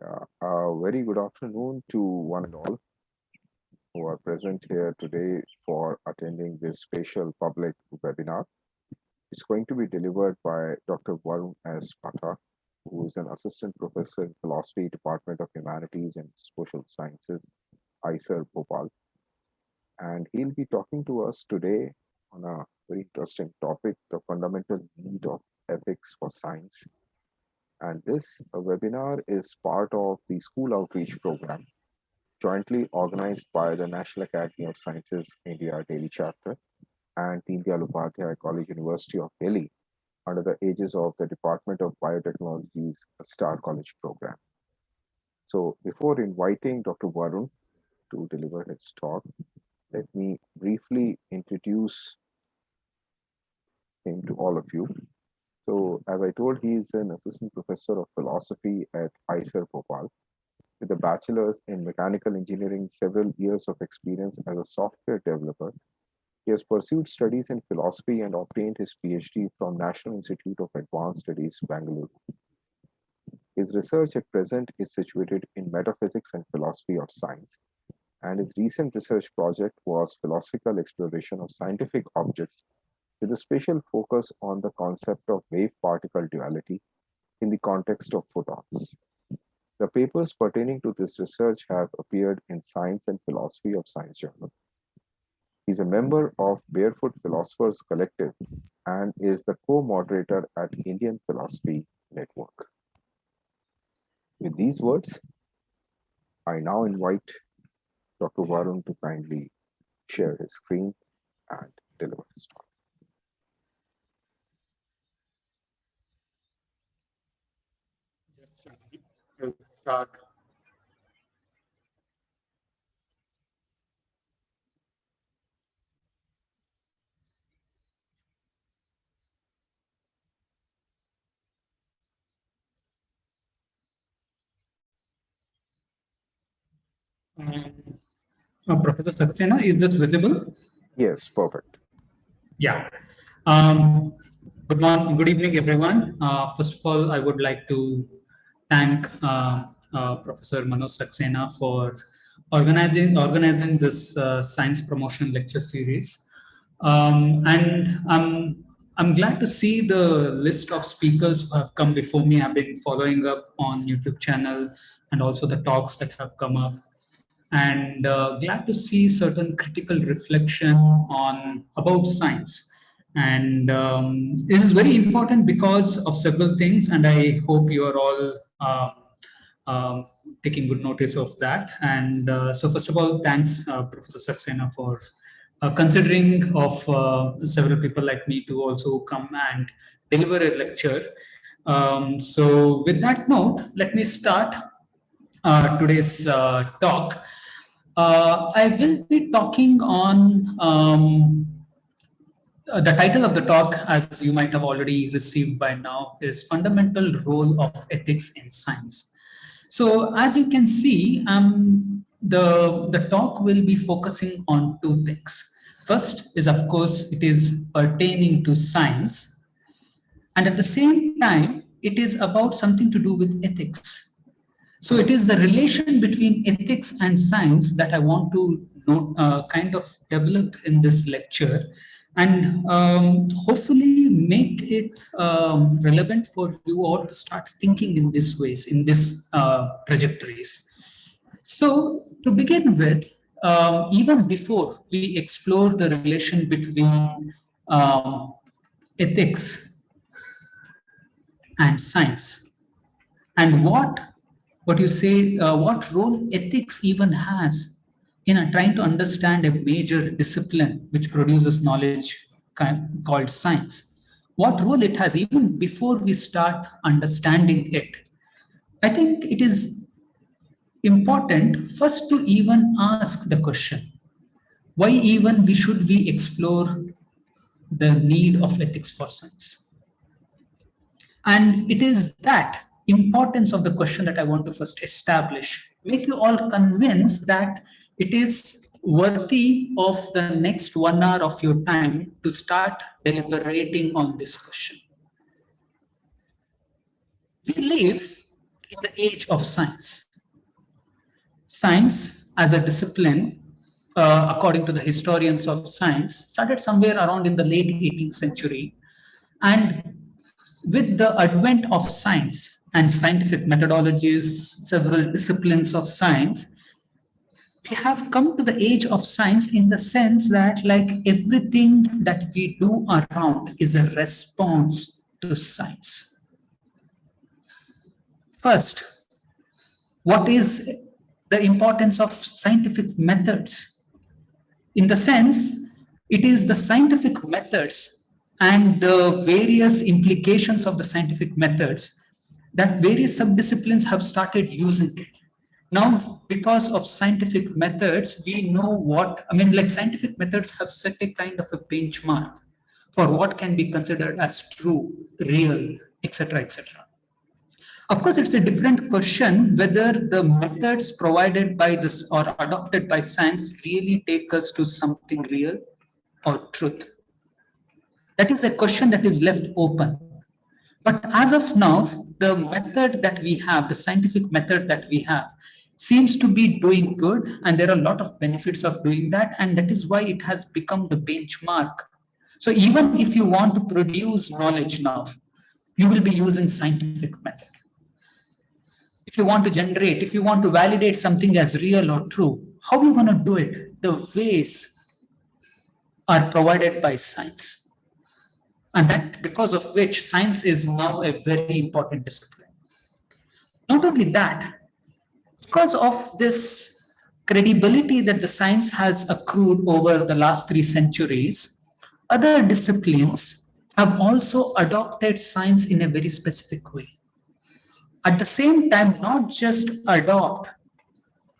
Very good afternoon to one and all who are present here today for attending this special public webinar. It's going to be delivered by Dr. Varun S. Pata, who is an assistant professor in philosophy, Department of Humanities and Social Sciences, ISER Bhopal. And he'll be talking to us today on a very interesting topic, the fundamental need of ethics for science. And this webinar is part of the school outreach program jointly organized by the National Academy of Sciences India Delhi chapter and Deen Dayal Upadhyay College University of Delhi under the aegis of the Department of Biotechnology's Star College program. So before inviting Dr. Varun to deliver his talk, let me briefly introduce him to all of you. So as I told, he is an assistant professor of philosophy at ISER Bhopal with a bachelor's in mechanical engineering, several years of experience as a software developer. He has pursued studies in philosophy and obtained his PhD from National Institute of Advanced Studies, Bangalore. His research at present is situated in metaphysics and philosophy of science, and his recent research project was philosophical exploration of scientific objects with a special focus on the concept of wave-particle duality in the context of photons. The papers pertaining to this research have appeared in Science and Philosophy of Science journal. He's a member of Barefoot Philosophers Collective and is the co-moderator at Indian Philosophy Network. With these words, I now invite Dr. Varun to kindly share his screen and deliver his talk. Start. Professor Saxena, is this visible? Yes, perfect. Yeah. Good morning, good evening, everyone. First of all, I would like to thank Professor Manoj Saxena for organizing this science promotion lecture series. And I'm glad to see the list of speakers who have come before me. I've been following up on YouTube channel and also the talks that have come up. And glad to see certain critical reflection on about science. And this is very important because of several things, and I hope you are all taking good notice of that. And so first of all, thanks Professor Saxena for considering of several people like me to also come and deliver a lecture. So with that note, let me start today's talk. I will be talking on the title of the talk, as you might have already received by now, is Fundamental Role of Ethics in Science. So as you can see, the talk will be focusing on two things. First is, of course, it is pertaining to science. And at the same time, it is about something to do with ethics. So it is the relation between ethics and science that I want to kind of develop in this lecture, and hopefully make it relevant for you all to start thinking in this ways, in this trajectories. So to begin with, even before we explore the relation between ethics and science, and what you say, what role ethics even has in trying to understand a major discipline which produces knowledge called science, what role it has even before we start understanding it. I think it is important first to even ask the question, why even should we explore the need of ethics for science? And it is that importance of the question that I want to first establish, make you all convinced that it is worthy of the next 1 hour of your time to start deliberating on this question. We live in the age of science. Science as a discipline, according to the historians of science, started somewhere around in the late 18th century. And with the advent of science and scientific methodologies, several disciplines of science, we have come to the age of science in the sense that, like, everything that we do around is a response to science. First, what is the importance of scientific methods? In the sense, it is the scientific methods and the various implications of the scientific methods that various subdisciplines have started using it. Now, because of scientific methods, we know what, like scientific methods have set a kind of a benchmark for what can be considered as true, real, etc., etc. Of course, it's a different question whether the methods provided by this or adopted by science really take us to something real or truth. That is a question that is left open. But as of now, the method that we have, the scientific method that we have, seems to be doing good, and there are a lot of benefits of doing that, and that is why it has become the benchmark. So even if you want to produce knowledge now, you will be using scientific method. If you want to generate, if you want to validate something as real or true, how are you going to do it? The ways are provided by science. And that because of which science is now a very important discipline. Not only that, because of this credibility that the science has accrued over the last 3 centuries, other disciplines have also adopted science in a very specific way. At the same time, not just adopt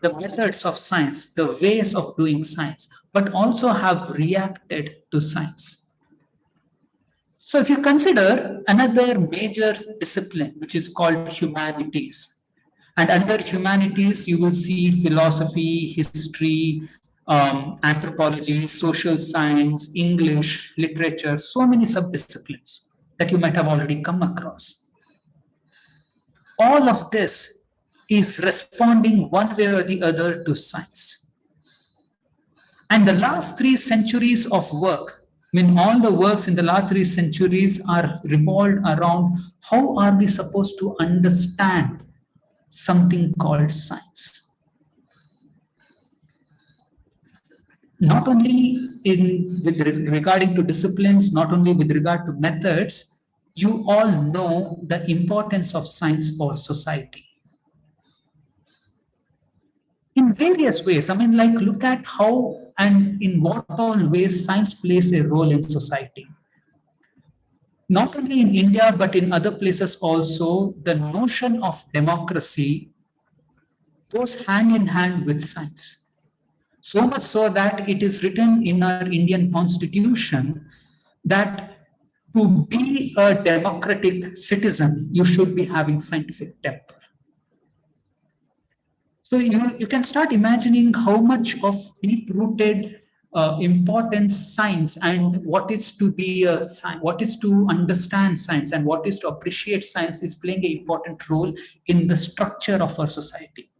the methods of science, the ways of doing science, but also have reacted to science. So if you consider another major discipline, which is called humanities, and under humanities, you will see philosophy, history, anthropology, social science, English, literature, so many subdisciplines that you might have already come across. All of this is responding one way or the other to science. And the last 3 centuries of work, all the works in the last 3 centuries are revolved around how are we supposed to understand something called science. Not only regarding to disciplines, not only with regard to methods, you all know the importance of science for society. In various ways, look at how and in what all ways science plays a role in society. Not only in India, but in other places also, the notion of democracy goes hand in hand with science. So much so that it is written in our Indian Constitution that to be a democratic citizen, you should be having scientific temper. So you can start imagining how much of deep-rooted importance science and what is to be what is to understand science and what is to appreciate science is playing an important role in the structure of our society.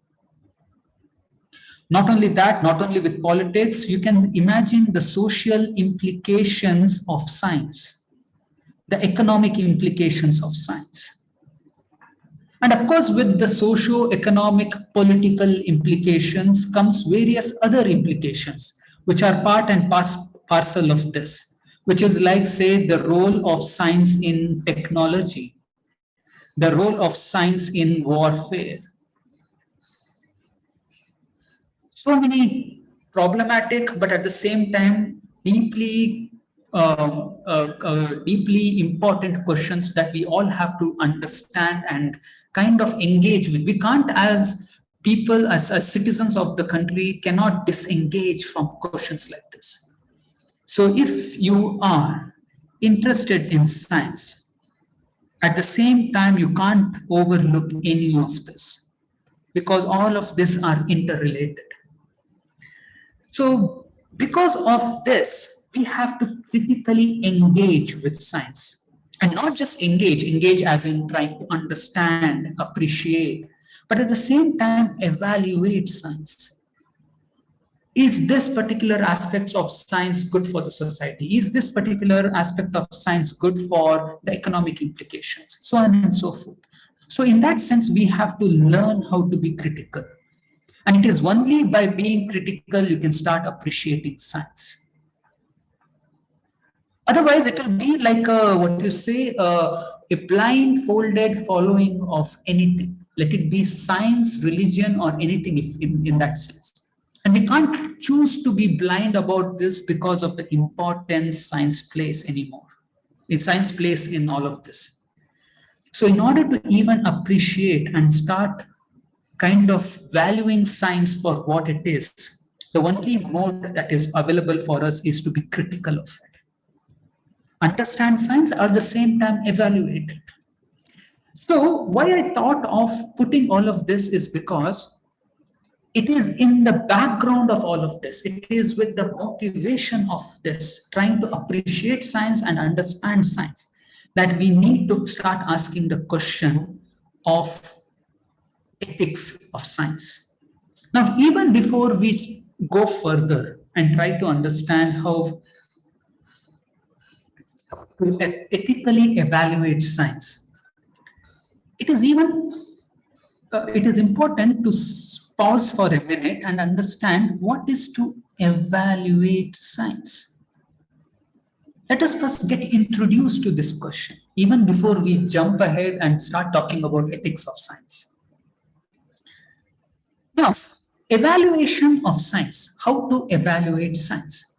Not only that, not only with politics, you can imagine the social implications of science, the economic implications of science. And of course, with the socio-economic political implications comes various other implications, which are part and parcel of this, which is like, say, the role of science in technology, the role of science in warfare. So many problematic, but at the same time, deeply important questions that we all have to understand and kind of engage with. We can't, as people, as citizens of the country, cannot disengage from questions like this. So if you are interested in science, at the same time, you can't overlook any of this because all of this are interrelated. So because of this, we have to critically engage with science. And not just engage as in trying to understand, appreciate, but at the same time evaluate science. Is this particular aspect of science good for the society? Is this particular aspect of science good for the economic implications? So on and so forth. So in that sense, we have to learn how to be critical. And it is only by being critical you can start appreciating science. Otherwise, it will be like what you say, a blindfolded following of anything. Let it be science, religion, or anything if in that sense. And we can't choose to be blind about this because of the importance science plays anymore. Science plays in all of this. So in order to even appreciate and start kind of valuing science for what it is, the only mode that is available for us is to be critical of it. Understand science, at the same time evaluate it. So why I thought of putting all of this is because it is in the background of all of this. It is with the motivation of this, trying to appreciate science and understand science, that we need to start asking the question of ethics of science. Now, even before we go further and try to understand how to ethically evaluate science, it is important to pause for a minute and understand what is to evaluate science. Let us first get introduced to this question, even before we jump ahead and start talking about ethics of science. Now, evaluation of science, how to evaluate science.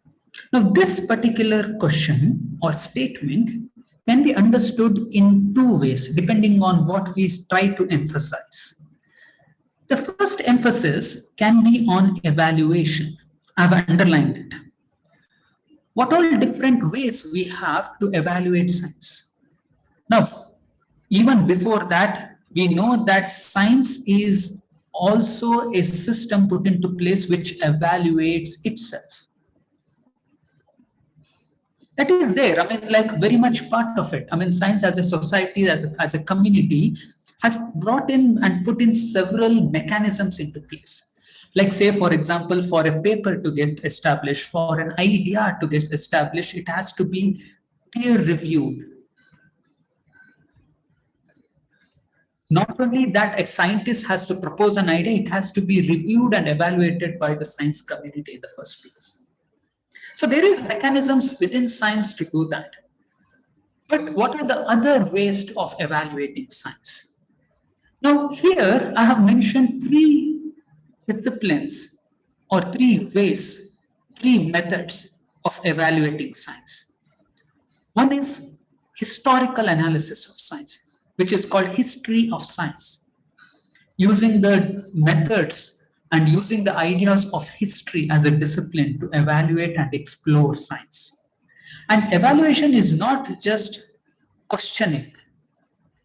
Now, this particular question or statement can be understood in two ways, depending on what we try to emphasize. The first emphasis can be on evaluation. I've underlined it. What all different ways we have to evaluate science? Now, even before that, we know that science is also a system put into place which evaluates itself. That is there, I mean, like very much part of it. I mean, science as a society, as a community, has brought in and put in several mechanisms into place. Like say, for example, for a paper to get established, for an idea to get established, it has to be peer reviewed. Not only that, a scientist has to propose an idea, it has to be reviewed and evaluated by the science community in the first place. So there is mechanisms within science to do that. But what are the other ways of evaluating science? Now here I have mentioned three disciplines or three ways, three methods of evaluating science. One is historical analysis of science, which is called history of science. Using the methods and using the ideas of history as a discipline to evaluate and explore science. And evaluation is not just questioning.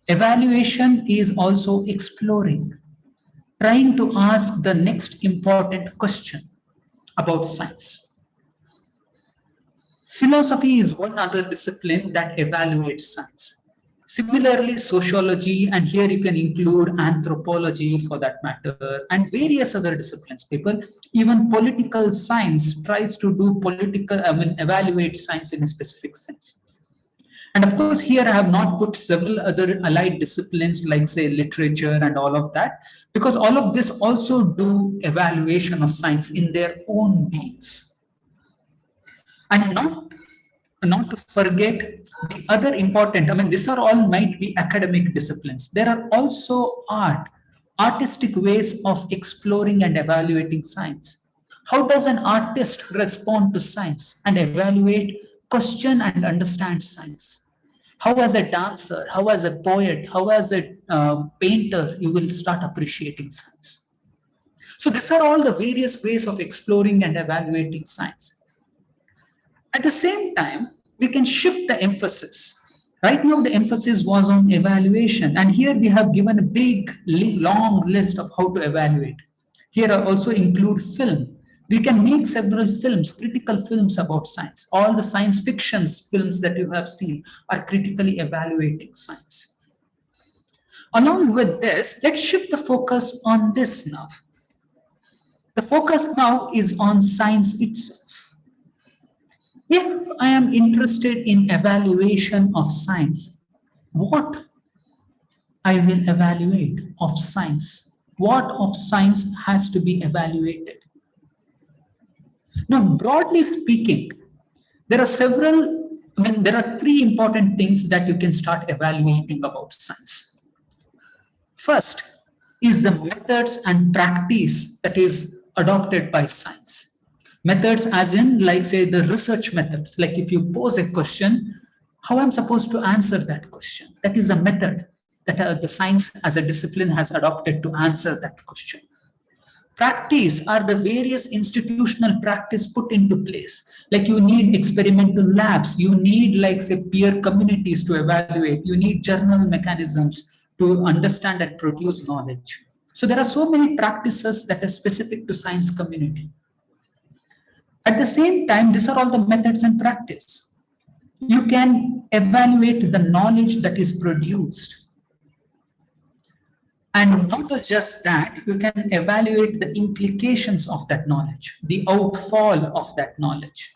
Evaluation is also exploring, trying to ask the next important question about science. Philosophy is one other discipline that evaluates science. Similarly, sociology, and here you can include anthropology for that matter, and various other disciplines. People, even political science tries to do evaluate science in a specific sense. And of course, here I have not put several other allied disciplines like say literature and all of that, because all of this also do evaluation of science in their own means. And not to forget the other important, I mean, these are all might be academic disciplines. There are also artistic ways of exploring and evaluating science. How does an artist respond to science and evaluate, question and understand science? How as a dancer, how as a poet, how as a painter, you will start appreciating science. So these are all the various ways of exploring and evaluating science. At the same time, we can shift the emphasis. Right now, the emphasis was on evaluation. And here we have given a big, long list of how to evaluate. Here I also include film, We can make several films, critical films about science. All the science fiction films that you have seen are critically evaluating science. Along with this, let's shift the focus on this now. The focus now is on science itself. If I am interested in evaluation of science, what I will evaluate of science? What of science has to be evaluated? Now, broadly speaking, there are there are three important things that you can start evaluating about science. First is the methods and practice that is adopted by science. Methods as in, like say, the research methods. Like if you pose a question, how I'm supposed to answer that question? That is a method that the science as a discipline has adopted to answer that question. Practice are the various institutional practice put into place. Like you need experimental labs, you need like say peer communities to evaluate, you need journal mechanisms to understand and produce knowledge. So there are so many practices that are specific to science community. At the same time, these are all the methods and practice. You can evaluate the knowledge that is produced. And not just that, you can evaluate the implications of that knowledge, the outfall of that knowledge,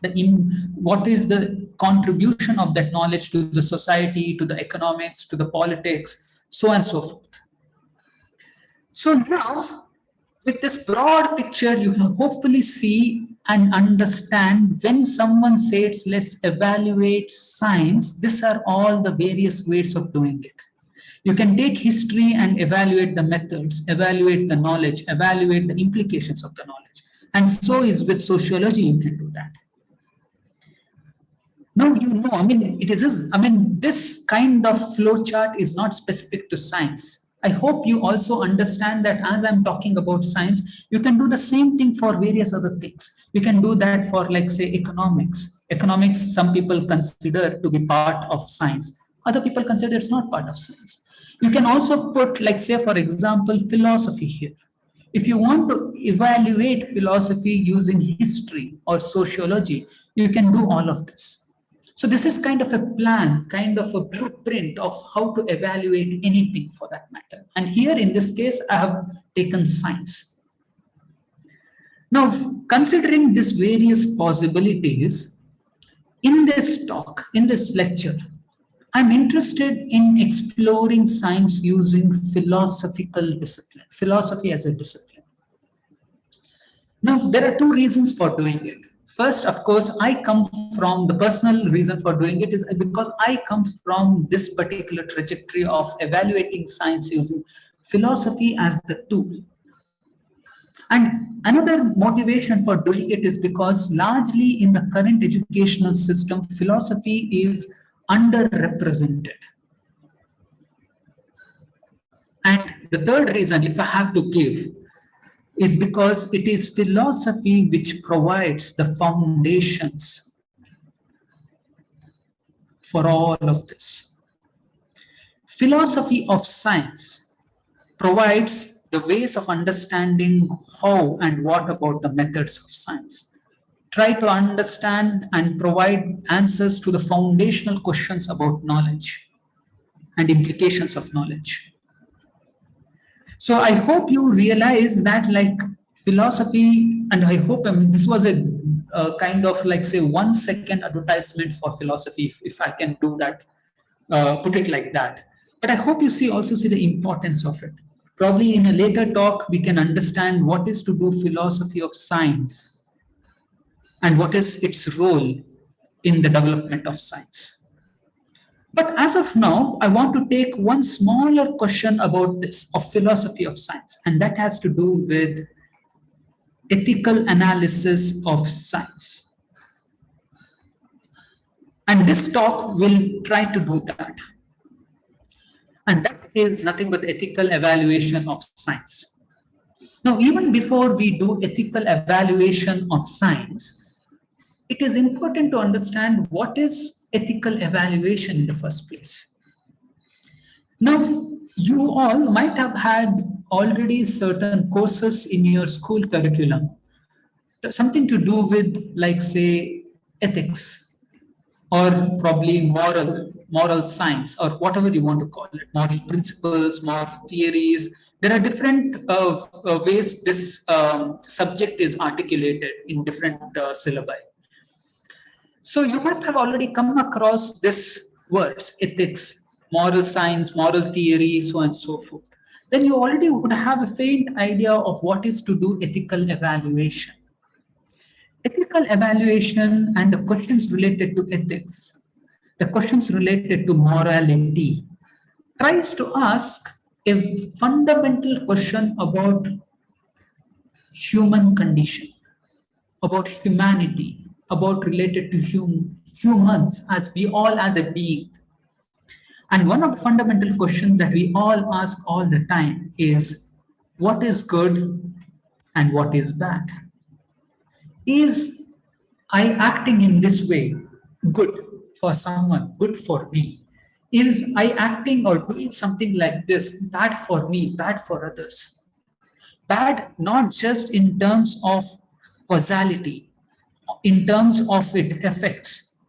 what is the contribution of that knowledge to the society, to the economics, to the politics, so on and so forth. So now, with this broad picture, you can hopefully see and understand when someone says, let's evaluate science, these are all the various ways of doing it. You can take history and evaluate the methods, evaluate the knowledge, evaluate the implications of the knowledge. And so is with sociology, you can do that. Now, this kind of flowchart is not specific to science. I hope you also understand that as I'm talking about science, you can do the same thing for various other things. You can do that for, like, say, economics. Economics, some people consider to be part of science. Other people consider it's not part of science. You can also put, like, say, for example, philosophy here. If you want to evaluate philosophy using history or sociology, you can do all of this. So this is kind of a plan, kind of a blueprint of how to evaluate anything for that matter. And here in this case, I have taken science. Now, considering these various possibilities, in this talk, in this lecture, I'm interested in exploring science using philosophical discipline, philosophy as a discipline. Now, there are two reasons for doing it. First, of course, the personal reason for doing it is because I come from this particular trajectory of evaluating science using philosophy as the tool. And another motivation for doing it is because largely in the current educational system, philosophy is underrepresented. And the third reason, if I have to give, is because it is philosophy which provides the foundations for all of this. Philosophy of science provides the ways of understanding how and what about the methods of science. Try to understand and provide answers to the foundational questions about knowledge and implications of knowledge. So I hope you realize that, like, philosophy, and I hope this was a kind of, like, say, 1 second advertisement for philosophy, if I can do that, put it like that. But I hope you also see the importance of it. Probably in a later talk, we can understand what is to do philosophy of science and what is its role in the development of science. But as of now, I want to take one smaller question about this, of philosophy of science, and that has to do with ethical analysis of science. And this talk will try to do that. And that is nothing but ethical evaluation of science. Now, even before we do ethical evaluation of science, it is important to understand what is ethical evaluation in the first place. Now, you all might have had already certain courses in your school curriculum something to do with, like, say, ethics, or probably moral science, or whatever you want to call it, moral principles, moral theories. There are different ways this subject is articulated in different syllabi. So you must have already come across this words: ethics, moral science, moral theory, so on and so forth. Then you already would have a faint idea of what is to do ethical evaluation. Ethical evaluation and the questions related to ethics, the questions related to morality, tries to ask a fundamental question about human condition, about humanity, about related to humans as we all as a being. And one of the fundamental questions that we all ask all the time is, what is good and what is bad? Is I acting in this way good for someone, good for me? Is I acting or doing something like this bad for me, bad for others? Bad not just in terms of causality, in terms of it effects,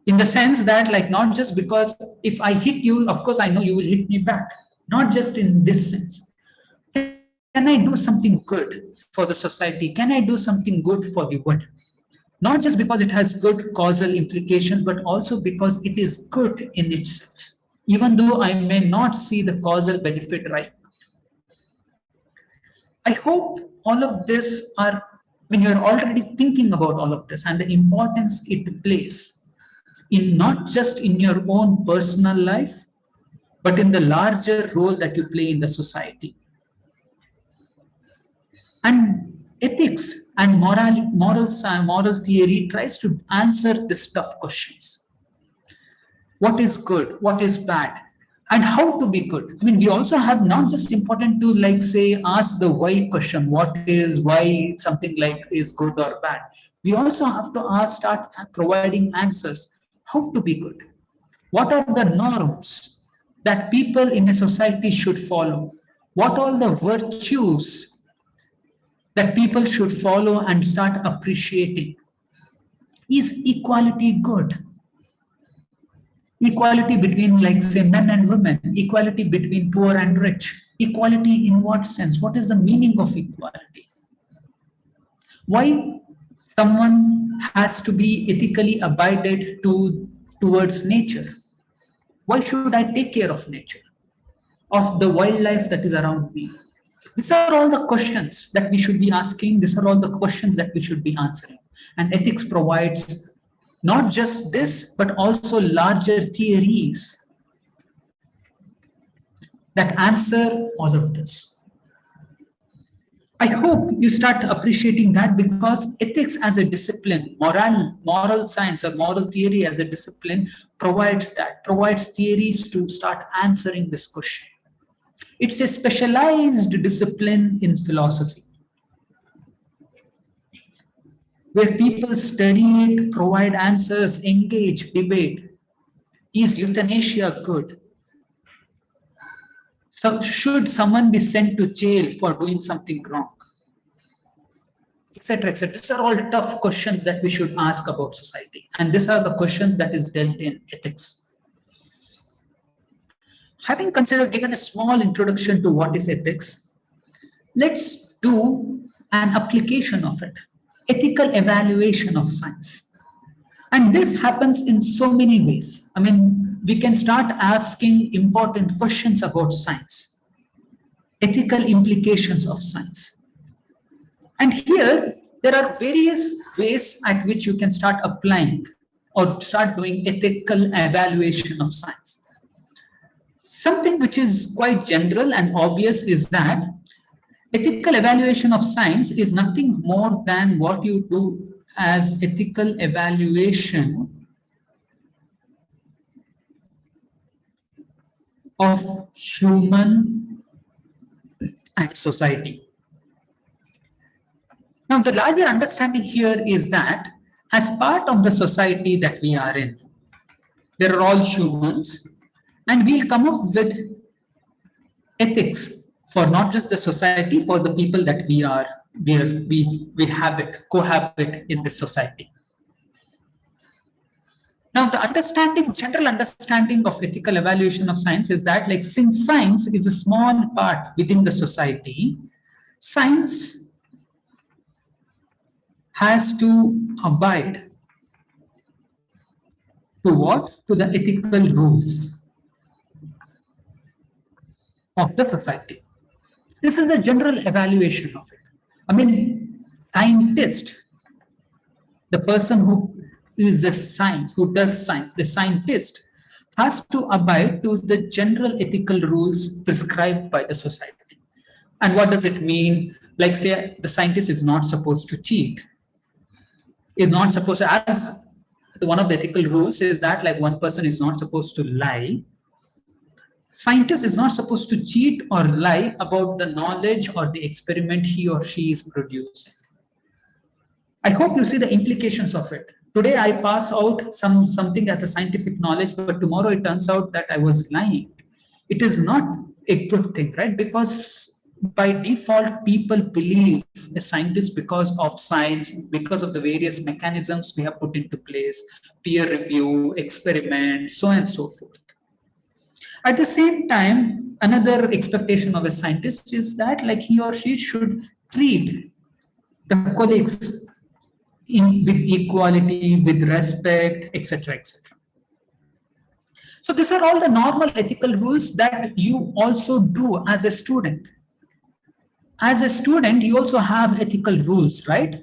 in the sense that, like, not just because if I hit you, of course I know you will hit me back, not just in this sense. Can I do something good for the society? Can I do something good for the world? Not just because it has good causal implications, but also because it is good in itself, even though I may not see the causal benefit right now. I hope all of this are, when you're already thinking about all of this and the importance it plays in not just in your own personal life, but in the larger role that you play in the society. And ethics and moral theory tries to answer these tough questions. What is good? What is bad? And how to be good? I mean, we also have not just important to, like, say, ask the why question. What is, why something like is good or bad? We also have to start providing answers. How to be good? What are the norms that people in a society should follow? What are the virtues that people should follow and start appreciating? Is equality good? Equality between, like, say, men and women, equality between poor and rich. Equality in what sense? What is the meaning of equality? Why someone has to be ethically abided towards nature? Why should I take care of nature, of the wildlife that is around me? These are all the questions that we should be asking. These are all the questions that we should be answering. And ethics provides not just this, but also larger theories that answer all of this. I hope you start appreciating that, because ethics as a discipline, moral science or moral theory as a discipline provides theories to start answering this question. It's a specialized discipline in philosophy, where people study it, provide answers, engage, debate. Is euthanasia good? So should someone be sent to jail for doing something wrong? Etc., etc. These are all tough questions that we should ask about society. And these are the questions that is dealt in ethics. Having given a small introduction to what is ethics, let's do an application of it. Ethical evaluation of science. And this happens in so many ways. I mean, we can start asking important questions about science, ethical implications of science. And here, there are various ways at which you can start applying or start doing ethical evaluation of science. Something which is quite general and obvious is that ethical evaluation of science is nothing more than what you do as ethical evaluation of human and society. Now, the larger understanding here is that as part of the society that we are in, there are all humans, and we'll come up with ethics for not just the society, for the people that we are cohabit in this society. Now, the general understanding of ethical evaluation of science is that, like, since science is a small part within the society, science has to abide to what? To the ethical rules of the society. This is the general evaluation of it. I mean, scientist, the person who is the science, who does science, the scientist has to abide to the general ethical rules prescribed by the society. And what does it mean? Like, say, the scientist is not supposed to cheat, is not supposed to, as one of the ethical rules is that, like, one person is not supposed to lie. Scientist is not supposed to cheat or lie about the knowledge or the experiment he or she is producing. I hope you see the implications of it. Today I pass out something as a scientific knowledge, but tomorrow it turns out that I was lying. It is not a good thing, right? Because by default, people believe a scientist because of science, because of the various mechanisms we have put into place, peer review, experiment, so on and so forth. At the same time, another expectation of a scientist is that, like, he or she should treat the colleagues with equality, with respect, etc., etc. So these are all the normal ethical rules that you also do as a student. As a student, you also have ethical rules, right?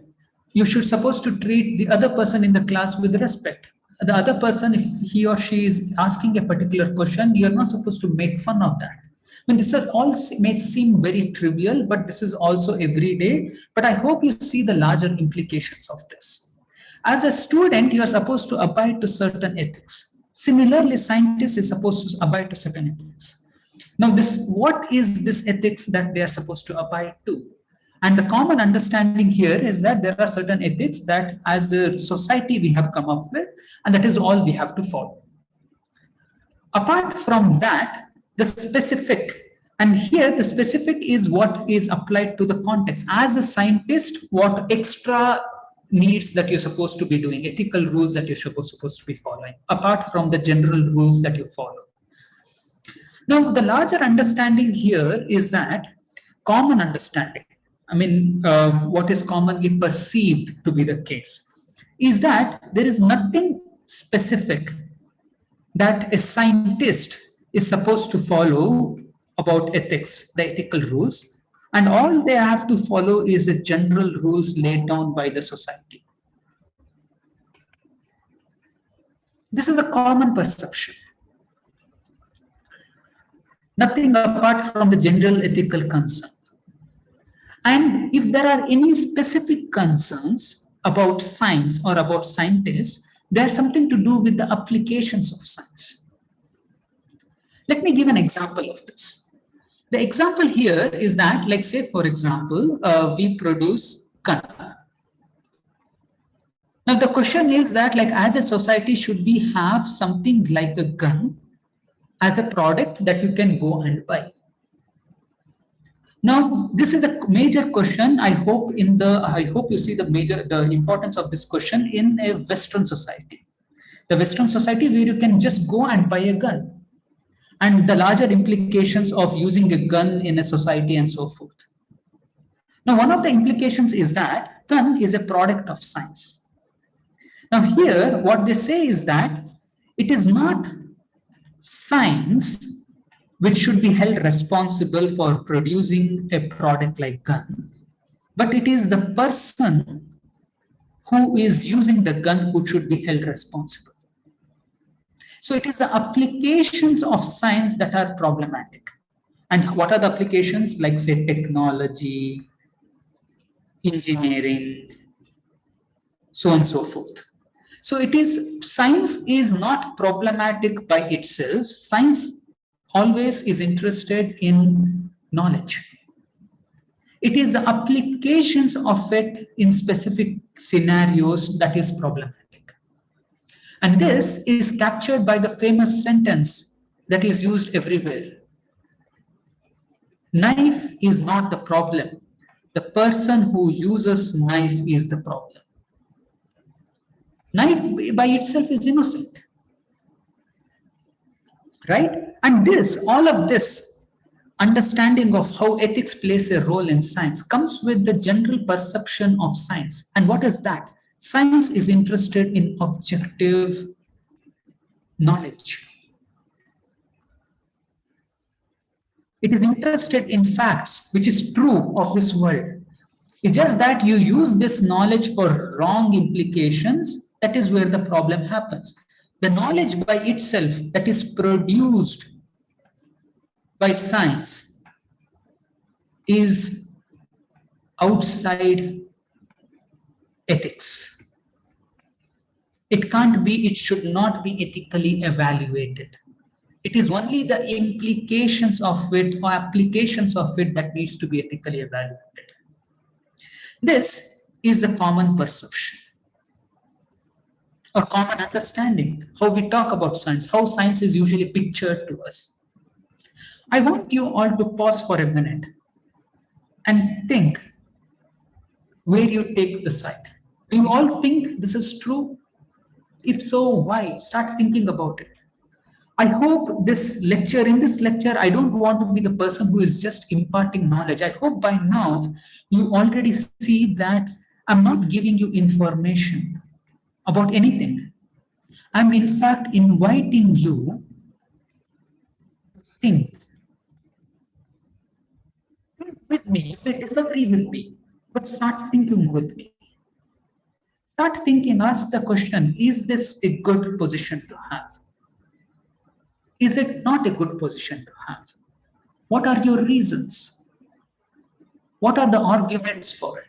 You should supposed to treat the other person in the class with respect. The other person, if he or she is asking a particular question, you're not supposed to make fun of that. I mean, this all may seem very trivial, but this is also every day. But I hope you see the larger implications of this. As a student, you are supposed to abide to certain ethics. Similarly, scientists is supposed to abide to certain ethics. Now, what is this ethics that they are supposed to abide to? And the common understanding here is that there are certain ethics that as a society we have come up with, and that is all we have to follow. Apart from that, the specific, and here the specific is what is applied to the context. As a scientist, what extra needs that you're supposed to be doing, ethical rules that you're supposed to be following, apart from the general rules that you follow. Now, the larger understanding here is that common understanding, I mean, what is commonly perceived to be the case, is that there is nothing specific that a scientist is supposed to follow about ethics, the ethical rules, and all they have to follow is the general rules laid down by the society. This is a common perception. Nothing apart from the general ethical concern. And if there are any specific concerns about science or about scientists, there's something to do with the applications of science. Let me give an example of this. The example here is that, like, say, for example, we produce gun. Now, the question is that, like, as a society, should we have something like a gun as a product that you can go and buy? Now, this is a major question. I hope you see the importance of this question in a Western society. The Western society where you can just go and buy a gun, and the larger implications of using a gun in a society and so forth. Now, one of the implications is that gun is a product of science. Now, here, what they say is that it is not science which should be held responsible for producing a product like gun, but it is the person who is using the gun who should be held responsible. So it is the applications of science that are problematic. And what are the applications? Like, say, technology, engineering, so on and so forth. So science is not problematic by itself. Science always is interested in knowledge. It is the applications of it in specific scenarios that is problematic. And this is captured by the famous sentence that is used everywhere. Knife is not the problem. The person who uses knife is the problem. Knife by itself is innocent, right? And all of this understanding of how ethics plays a role in science comes with the general perception of science. And what is that? Science is interested in objective knowledge. It is interested in facts, which is true of this world. It's just that you use this knowledge for wrong implications. That is where the problem happens. The knowledge by itself that is produced by science is outside ethics. It can't be, it should not be ethically evaluated. It is only the implications of it or applications of it that needs to be ethically evaluated. This is a common perception or common understanding, how we talk about science, how science is usually pictured to us. I want you all to pause for a minute and think where you take the side. Do you all think this is true? If so, why? Start thinking about it. I hope in this lecture, I don't want to be the person who is just imparting knowledge. I hope by now you already see that I'm not giving you information about anything. I'm in fact inviting you to think. Think with me. You may disagree with me, but start thinking with me. Start thinking, ask the question, is this a good position to have? Is it not a good position to have? What are your reasons? What are the arguments for it?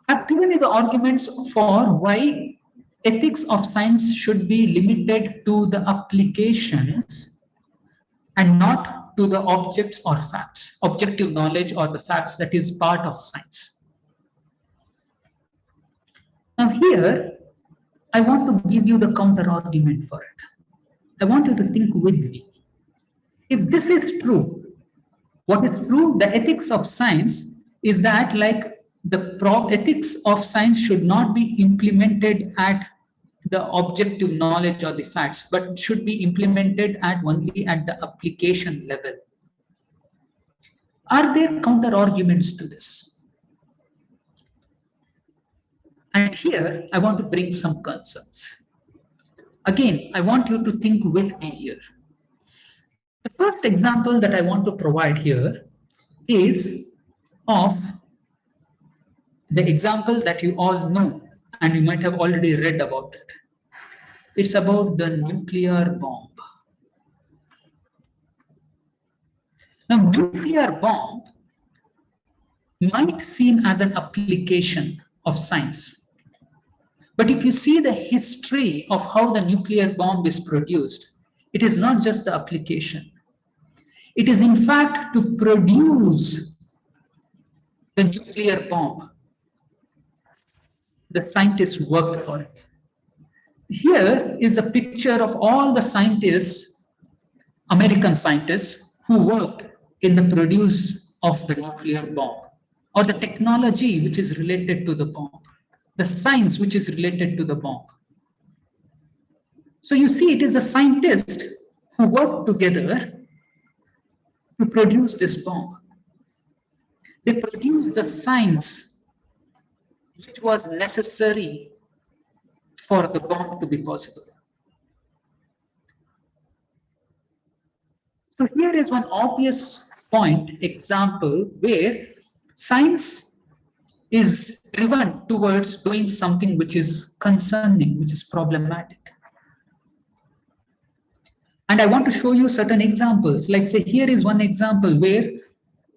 I've given you the arguments for why ethics of science should be limited to the applications and not to the objects or facts, objective knowledge or the facts that is part of science. Now here, I want to give you the counter argument for it. I want you to think with me. If this is true, what is true? The ethics of science is that ethics of science should not be implemented at the objective knowledge or the facts, but should be implemented only at the application level. Are there counter arguments to this? And here, I want to bring some concerns. Again, I want you to think with me here. The first example that I want to provide here is of the example that you all know, and you might have already read about it. It's about the nuclear bomb. Now, nuclear bomb might seem as an application of science. But if you see the history of how the nuclear bomb is produced, it is not just the application. It is in fact to produce the nuclear bomb. The scientists worked for it. Here is a picture of all the scientists, American scientists, who worked in the produce of the nuclear bomb or the technology which is related to the bomb. The science which is related to the bomb. So you see, it is a scientist who worked together to produce this bomb. They produced the science which was necessary for the bomb to be possible. So here is one obvious example where science is driven towards doing something which is concerning, which is problematic. And I want to show you certain examples. Like say, here is one example where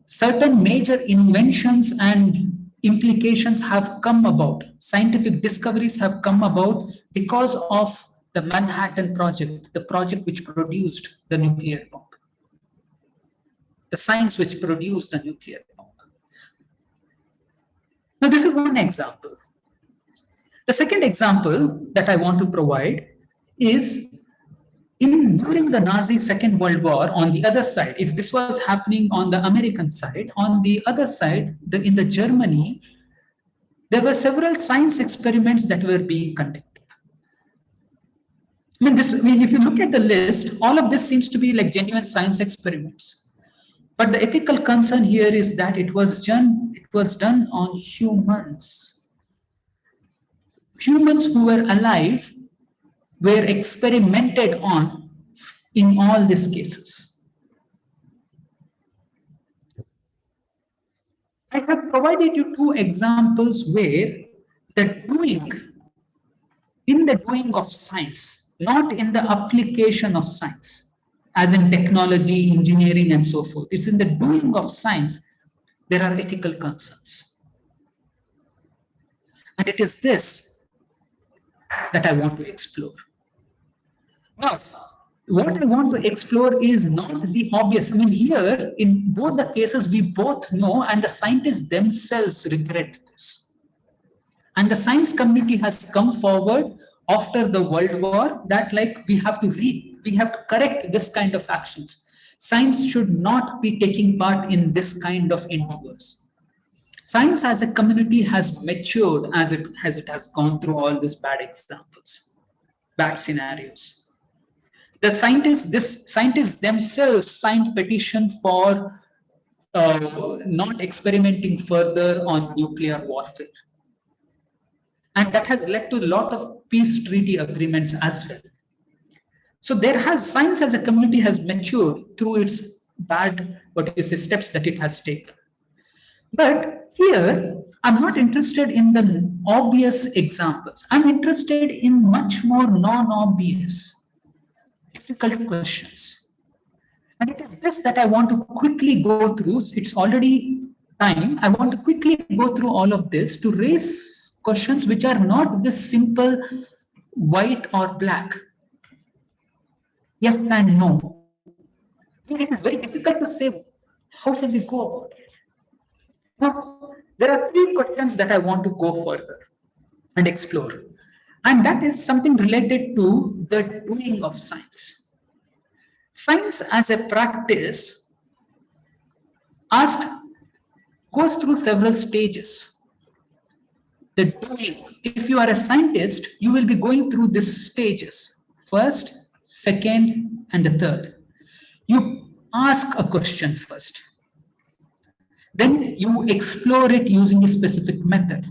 certain major inventions and implications have come about. Scientific discoveries have come about because of the Manhattan Project, the project which produced the nuclear bomb. The science which produced the nuclear bomb. Now, this is one example. The second example that I want to provide is during the Nazi Second World War, on the other side, if this was happening on the American side, on the other side, in the Germany, there were several science experiments that were being conducted. I mean, if you look at the list, all of this seems to be like genuine science experiments. But the ethical concern here is that it was done on humans. Humans who were alive were experimented on in all these cases. I have provided you two examples where in the doing of science, not in the application of science, as in technology, engineering, and so forth. It's in the doing of science, there are ethical concerns. And it is this that I want to explore. Now, what I want to explore is not the obvious. I mean, here, in both the cases, we both know, and the scientists themselves regret this. And the science community has come forward after the World War that we have to correct this kind of actions. Science should not be taking part in this kind of endeavors. Science as a community has matured as it has gone through all these bad examples, bad scenarios. The scientists themselves signed petition for not experimenting further on nuclear warfare. And that has led to a lot of peace treaty agreements as well. So science as a community has matured through its bad, steps that it has taken. But here, I'm not interested in the obvious examples. I'm interested in much more non-obvious, difficult questions. And it is this that I want to quickly go through. It's already time. I want to quickly go through all of this to raise questions which are not this simple white or black. Yes and no. It is very difficult to say, how should we go about it? Now, there are three questions that I want to go further and explore. And that is something related to the doing of science. Science as a practice goes through several stages. The doing, if you are a scientist, you will be going through these stages. First, second, and the third. You ask a question first. Then you explore it using a specific method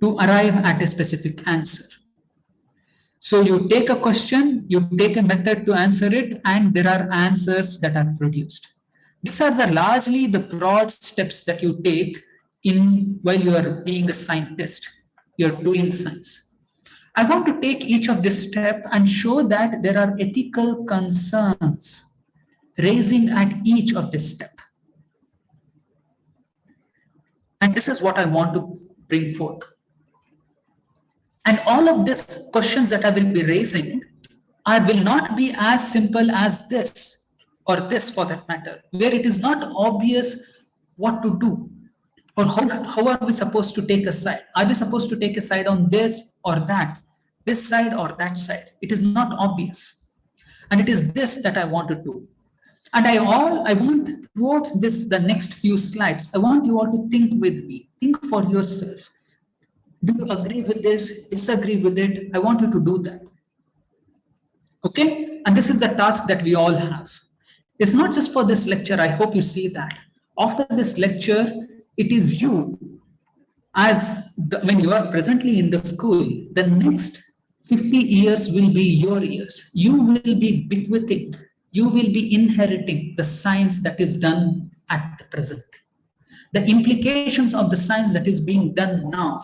to arrive at a specific answer. So you take a question, you take a method to answer it, and there are answers that are produced. These are largely the broad steps that you take while you are being a scientist, you're doing science. I want to take each of this step and show that there are ethical concerns raising at each of this step. And this is what I want to bring forth. And all of these questions that I will be raising will not be as simple as this or this for that matter, where it is not obvious what to do or how are we supposed to take a side. Are we supposed to take a side on this or that, this side or that side? It is not obvious. And it is this that I want to do. And I want throughout the next few slides, I want you all to think with me, think for yourself. Do you agree with this, disagree with it? I want you to do that. Okay? And this is the task that we all have. It's not just for this lecture. I hope you see that. After this lecture, it is you, when you are presently in the school, the next 50 years will be your years. You will be bequeathing, you will be inheriting the science that is done at the present. The implications of the science that is being done now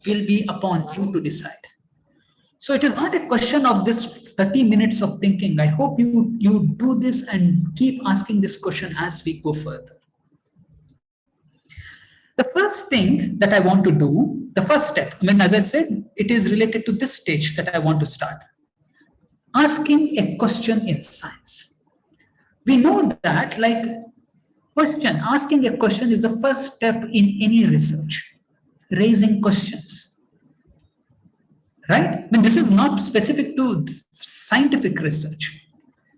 will be upon you to decide. So it is not a question of this 30 minutes of thinking. I hope you do this and keep asking this question as we go further. The first thing that I want to do, the first step, as I said, it is related to this stage that I want to start. Asking a question in science. We know that asking a question is the first step in any research, raising questions, right? This is not specific to scientific research.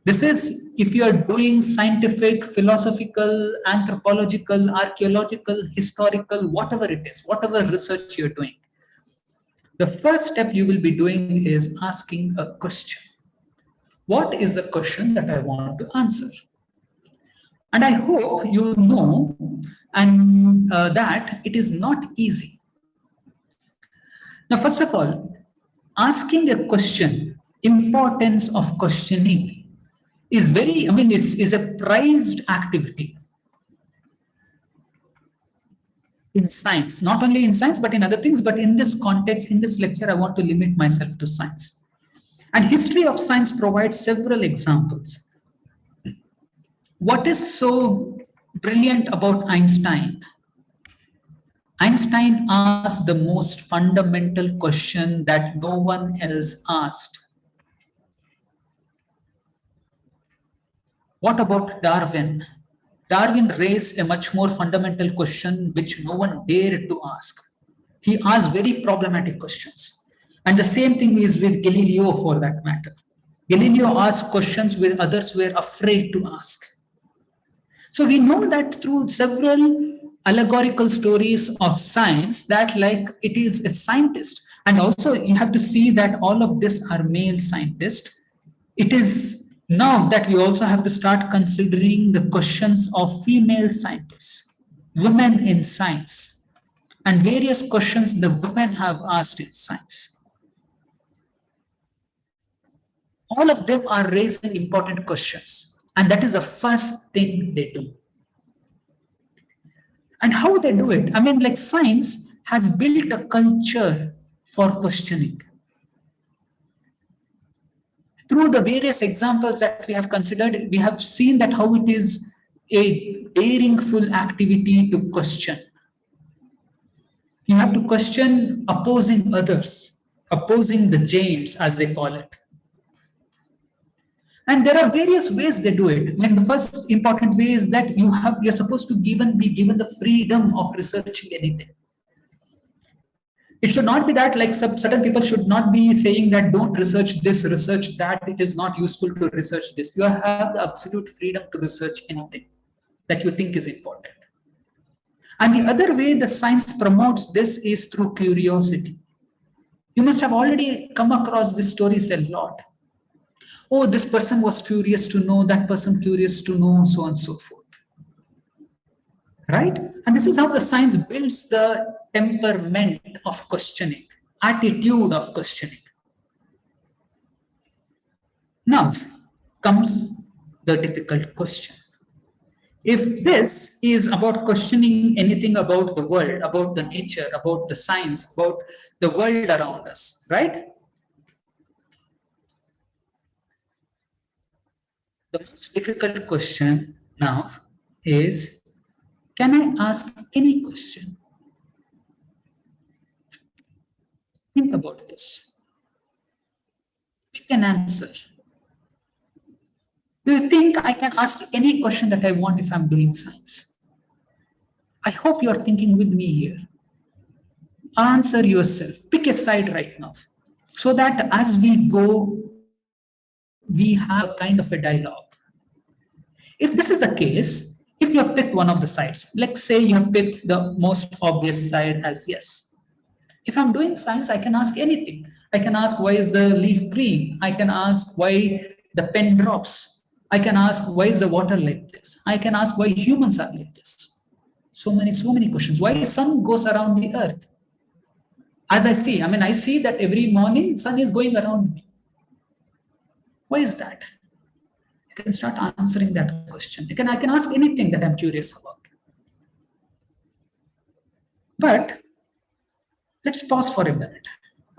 This is if you are doing scientific, philosophical, anthropological, archaeological, historical, whatever it is, whatever research you're doing. The first step you will be doing is asking a question. What is the question that I want to answer? And I hope you know and that it is not easy. Now, first of all, asking a question, importance of questioning is very, is a prized activity in science, not only in science, but in other things. But in this context, in this lecture, I want to limit myself to science. And history of science provides several examples. What is so brilliant about Einstein? Einstein asked the most fundamental question that no one else asked. What about Darwin? Darwin raised a much more fundamental question which no one dared to ask. He asked very problematic questions. And the same thing is with Galileo for that matter. Galileo asked questions which others were afraid to ask. So we know that through several allegorical stories of science that like it is a scientist. And also you have to see that all of this are male scientists. It is now that we also have to start considering the questions of female scientists, women in science, and various questions the women have asked in science. All of them are raising important questions. And that is the first thing they do. And how they do it? Like science has built a culture for questioning. Through the various examples that we have considered, we have seen that how it is a daringful activity to question. You have to question opposing others, opposing the James, as they call it. And there are various ways they do it. The first important way is that you're supposed to be given the freedom of researching anything. It should not be that like certain people should not be saying that don't research this, research that, it is not useful to research this. You have the absolute freedom to research anything that you think is important. And the other way the science promotes this is through curiosity. You must have already come across these stories a lot. Oh, this person was curious to know, that person curious to know, so on and so forth. Right? And this is how the science builds the temperament of questioning, attitude of questioning. Now comes the difficult question. If this is about questioning anything about the world, about the nature, about the science, about the world around us, right? The most difficult question now is, can I ask any question? Think about this. Pick an answer. Do you think I can ask any question that I want if I'm doing science? I hope you're thinking with me here. Answer yourself. Pick a side right now, so that as we go, we have a kind of a dialogue. If this is the case, if you have picked one of the sides, let's say you have picked the most obvious side as yes. If I'm doing science, I can ask anything. I can ask why is the leaf green? I can ask why the pen drops. I can ask why is the water like this? I can ask why humans are like this. So many questions. Why the sun goes around the earth? As I see, I see that every morning sun is going around me. Why is that? I can start answering that question. I can ask anything that I'm curious about. But let's pause for a minute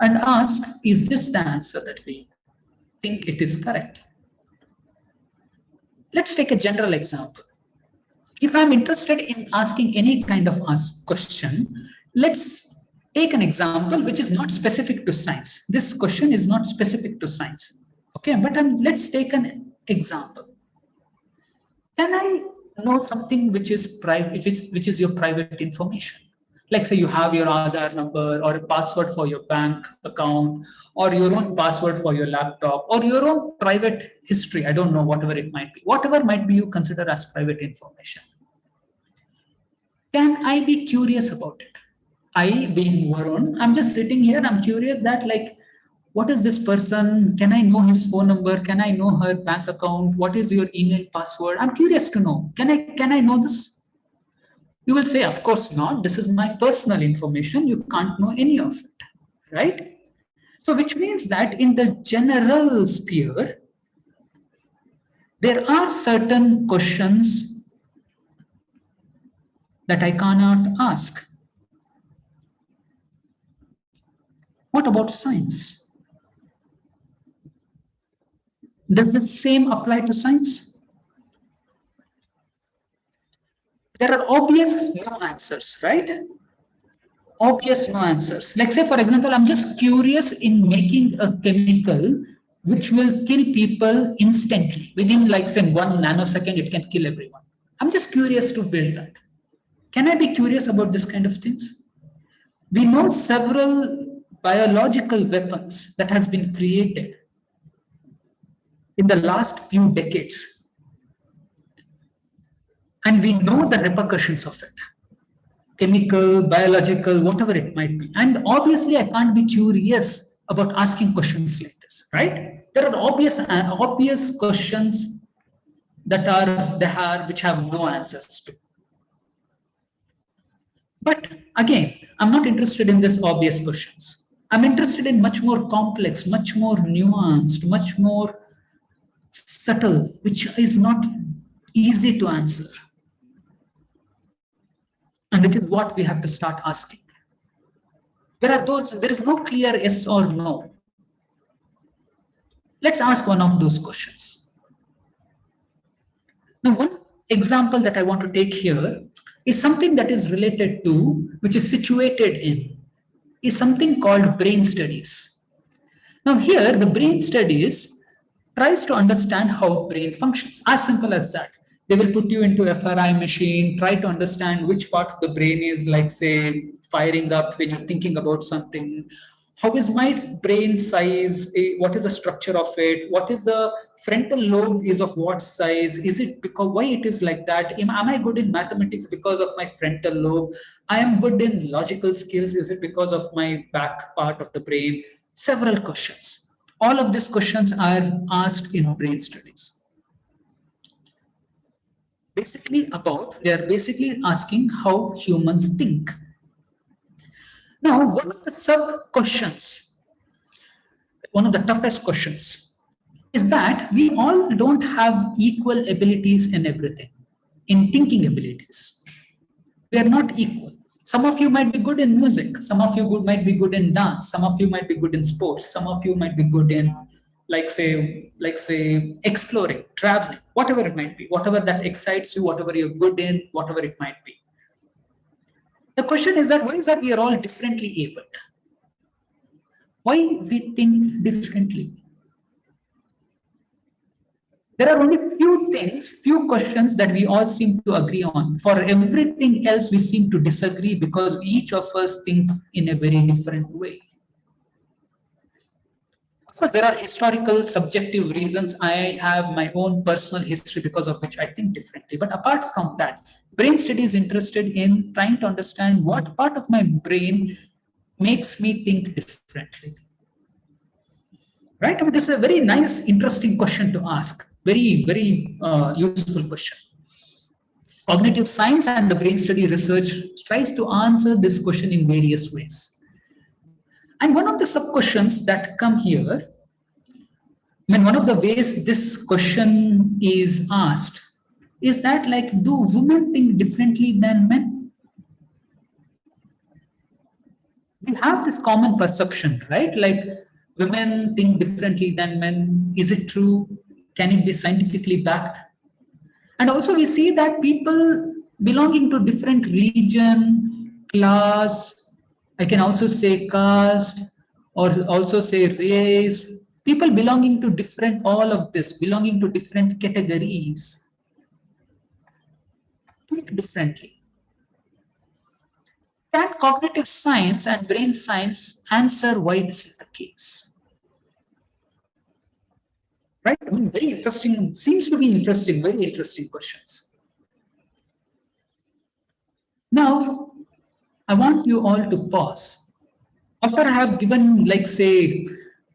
and ask, is this the answer that we think it is correct? Let's take a general example. If I'm interested in asking any kind of question, let's take an example which is not specific to science. This question is not specific to science. Okay, but let's take an example. Can I know something which is private, which is your private information? Like say you have your Aadhaar number or a password for your bank account or your own password for your laptop or your own private history. I don't know, whatever it might be. Whatever might be you consider as private information. Can I be curious about it? I, being Varun, I'm just sitting here. I'm curious that, like, what is this person? Can I know his phone number? Can I know her bank account? What is your email password? I'm curious to know. Can I know this? You will say, of course not. This is my personal information. You can't know any of it, right? So, which means that in the general sphere, there are certain questions that I cannot ask. What about science? Does the same apply to science? There are obvious no answers, right? Obvious no answers. Like say, for example, I'm just curious in making a chemical which will kill people instantly. Within like say 1 nanosecond, it can kill everyone. I'm just curious to build that. Can I be curious about this kind of things? We know several biological weapons that has been created in the last few decades. And we know the repercussions of it. Chemical, biological, whatever it might be. And obviously, I can't be curious about asking questions like this, right? There are obvious questions that are there which have no answers to. But again, I'm not interested in these obvious questions. I'm interested in much more complex, much more nuanced, much more subtle, which is not easy to answer. And which is what we have to start asking. There is no clear yes or no. Let's ask one of those questions. Now, one example that I want to take here is something that is related to, which is situated in, is something called brain studies. Now, here the brain studies tries to understand how brain functions, as simple as that. They will put you into a FRI machine, try to understand which part of the brain is like, say, firing up when you're thinking about something. How is my brain size? What is the structure of it? What is the frontal lobe is of what size? Is it because why it is like that? Am I good in mathematics because of my frontal lobe? I am good in logical skills. Is it because of my back part of the brain? Several questions. All of these questions are asked in brain studies. They are basically asking how humans think. Now, what are the sub questions? One of the toughest questions is that we all don't have equal abilities in everything, in thinking abilities. We are not equal. Some of you might be good in music. Some of you might be good in dance. Some of you might be good in sports. Some of you might be good in, like say, exploring, traveling, whatever it might be, whatever that excites you, whatever you're good in, whatever it might be. The question is that why is that we are all differently abled? Why we think differently? There are only few questions that we all seem to agree on. For everything else, we seem to disagree because each of us think in a very different way. Of course, there are historical, subjective reasons. I have my own personal history because of which I think differently. But apart from that, brain study is interested in trying to understand what part of my brain makes me think differently. Right? I mean, this is a very nice, interesting question to ask. Very, very useful question. Cognitive science and the brain study research tries to answer this question in various ways. And one of the sub-questions that come here, one of the ways this question is asked is that, like, do women think differently than men? We have this common perception, right? Like, women think differently than men. Is it true? Can it be scientifically backed? And also we see that people belonging to different region, class, I can also say caste, or also say race, people belonging to different, all of this, belonging to different categories, think differently. can cognitive science and brain science answer why this is the case? Right? I mean, very interesting, seems to be interesting, very interesting questions. Now, I want you all to pause. After I have given, like, say,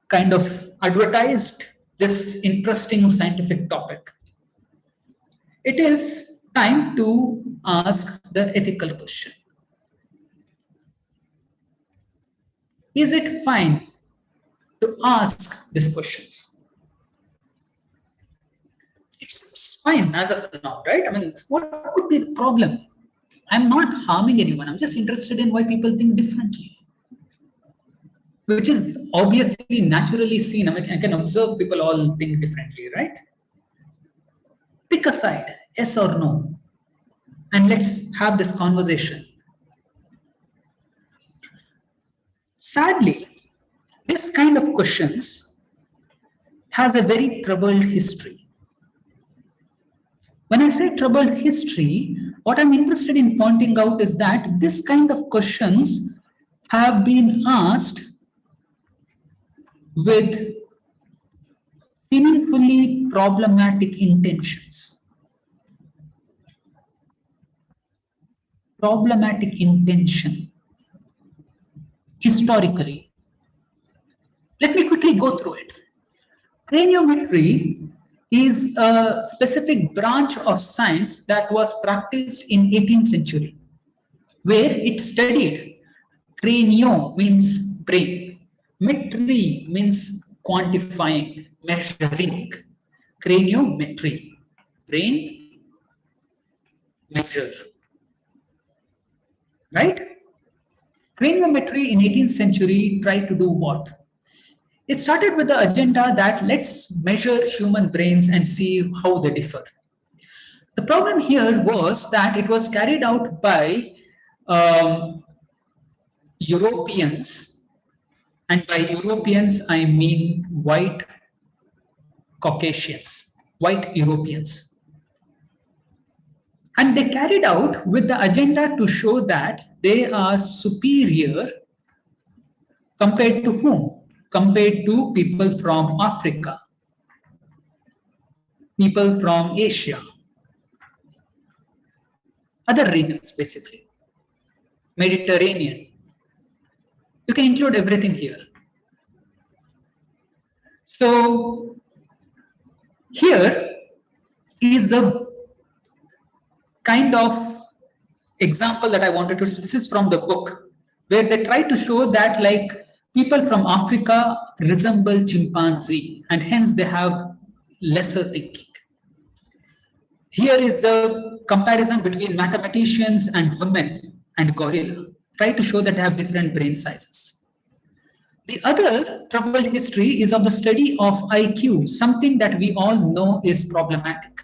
kind of advertised this interesting scientific topic, it is time to ask the ethical question. Is it fine to ask these questions? It's fine as of now, right? I mean, what could be the problem? I'm not harming anyone. I'm just interested in why people think differently, which is obviously naturally seen. I mean, I can observe people all think differently, right? Pick a side, yes or no, and let's have this conversation. Sadly, this kind of questions has a very troubled history. When I say troubled history, what I'm interested in pointing out is that this kind of questions have been asked with seemingly problematic intentions. Problematic intention. Historically. Let me quickly go through it. Craniometry is a specific branch of science that was practiced in 18th century, where it studied. Cranio means brain. Metry means quantifying, measuring. Craniometry, brain measure. Right? Craniometry in 18th century tried to do what? It started with the agenda that let's measure human brains and see how they differ. The problem here was that it was carried out by Europeans, and by Europeans I mean white Caucasians, white Europeans. And they carried out with the agenda to show that they are superior compared to whom? Compared to people from Africa, people from Asia, other regions basically, Mediterranean. You can include everything here. So here is the kind of example that I wanted to, this is from the book, where they try to show that like people from Africa resemble chimpanzee and hence they have lesser thinking. Here is the comparison between mathematicians and women and gorilla. Try to show that they have different brain sizes. The other troubled history is of the study of IQ, something that we all know is problematic.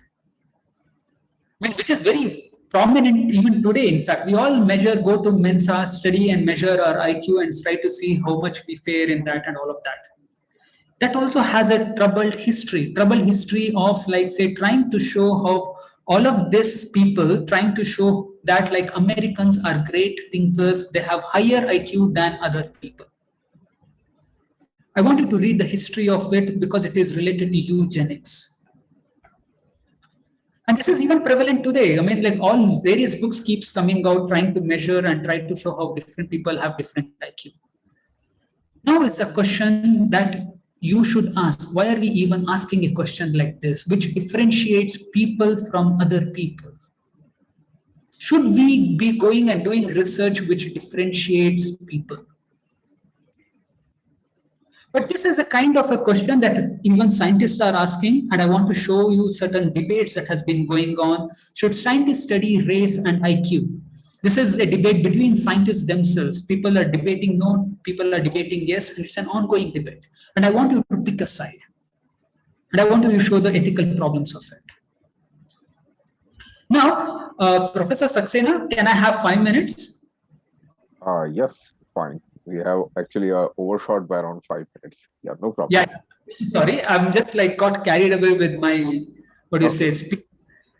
I mean, which is very prominent even today. In fact, we all measure, go to Mensa, study and measure our IQ and try to see how much we fare in that and all of that. That also has a troubled history of like say trying to show how all of these people trying to show that like Americans are great thinkers, they have higher IQ than other people. I wanted to read the history of it because it is related to eugenics. And this is even prevalent today. I mean, like all various books keeps coming out trying to measure and try to show how different people have different IQ. Now it's a question that you should ask. Why are we even asking a question like this, which differentiates people from other people? Should we be going and doing research which differentiates people? But this is a kind of a question that even scientists are asking, and I want to show you certain debates that has been going on. Should scientists study race and IQ? This is a debate between scientists themselves. People are debating no, people are debating yes, and it's an ongoing debate. And I want you to pick a side. And I want you to show the ethical problems of it. Now, Professor Saxena, can I have 5 minutes? Yes, fine. We have actually overshot by around 5 minutes. Yeah, no problem. Yeah, sorry, I'm just like got carried away with my, what do you say,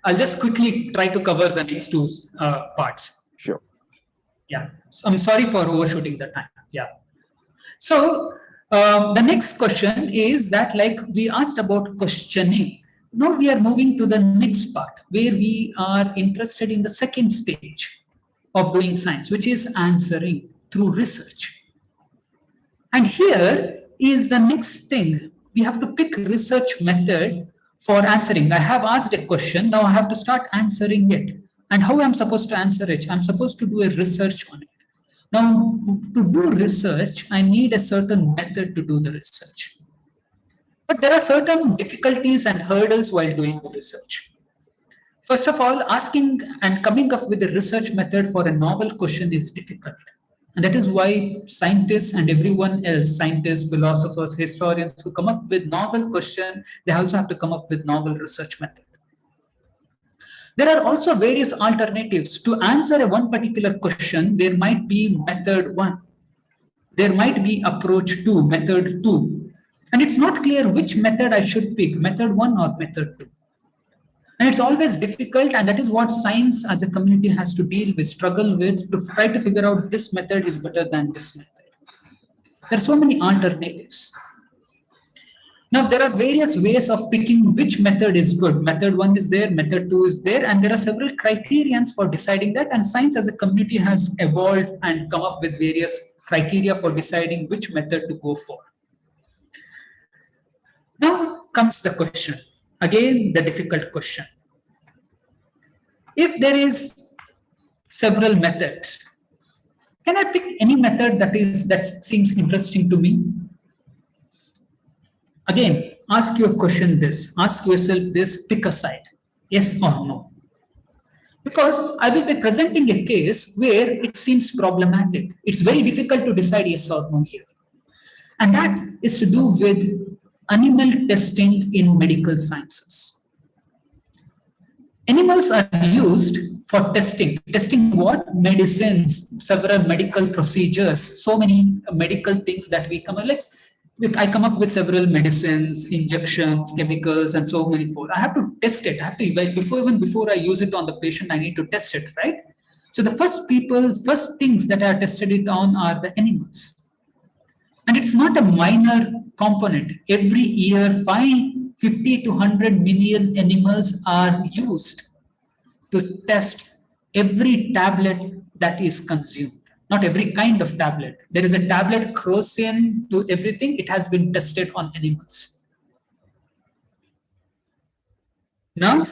I'll just quickly try to cover the next two parts. Sure. Yeah. So I'm sorry for overshooting the time. Yeah. So the next question is that, like we asked about questioning. Now we are moving to the next part where we are interested in the second stage of doing science, which is answering through research. And here is the next thing. We have to pick research method for answering. I have asked a question. Now I have to start answering it. And how I'm supposed to answer it? I'm supposed to do a research on it. Now, to do research, I need a certain method to do the research. But there are certain difficulties and hurdles while doing the research. First of all, asking and coming up with a research method for a novel question is difficult. And that is why scientists and everyone else, scientists, philosophers, historians who come up with novel question, they also have to come up with novel research method. There are also various alternatives. To answer a one particular question, there might be method one. There might be approach two, method two. And it's not clear which method I should pick, method one or method two. And it's always difficult, and that is what science as a community has to deal with, struggle with, to try to figure out this method is better than this method. There are so many alternatives. Now, there are various ways of picking which method is good. Method one is there, method two is there, and there are several criterions for deciding that. And science as a community has evolved and come up with various criteria for deciding which method to go for. Now comes the question. Again, the difficult question. If there is several methods, can I pick any method that seems interesting to me? Again, ask your question this, ask yourself this, pick a side, yes or no. Because I will be presenting a case where it seems problematic. It's very difficult to decide yes or no here. And that is to do with animal testing in medical sciences. Animals are used for testing. Testing what? Medicines, several medical procedures, so many medical things that we come up with. I come up with several medicines, injections, chemicals, and so many more. I have to test it. I have to evaluate before I use it on the patient. I need to test it, right? So the first things that are tested it on are the animals, and it's not a minor component. Every year, 50 to 100 million animals are used to test every tablet that is consumed. Not every kind of tablet. There is a tablet Crocin to everything. It has been tested on animals. Now,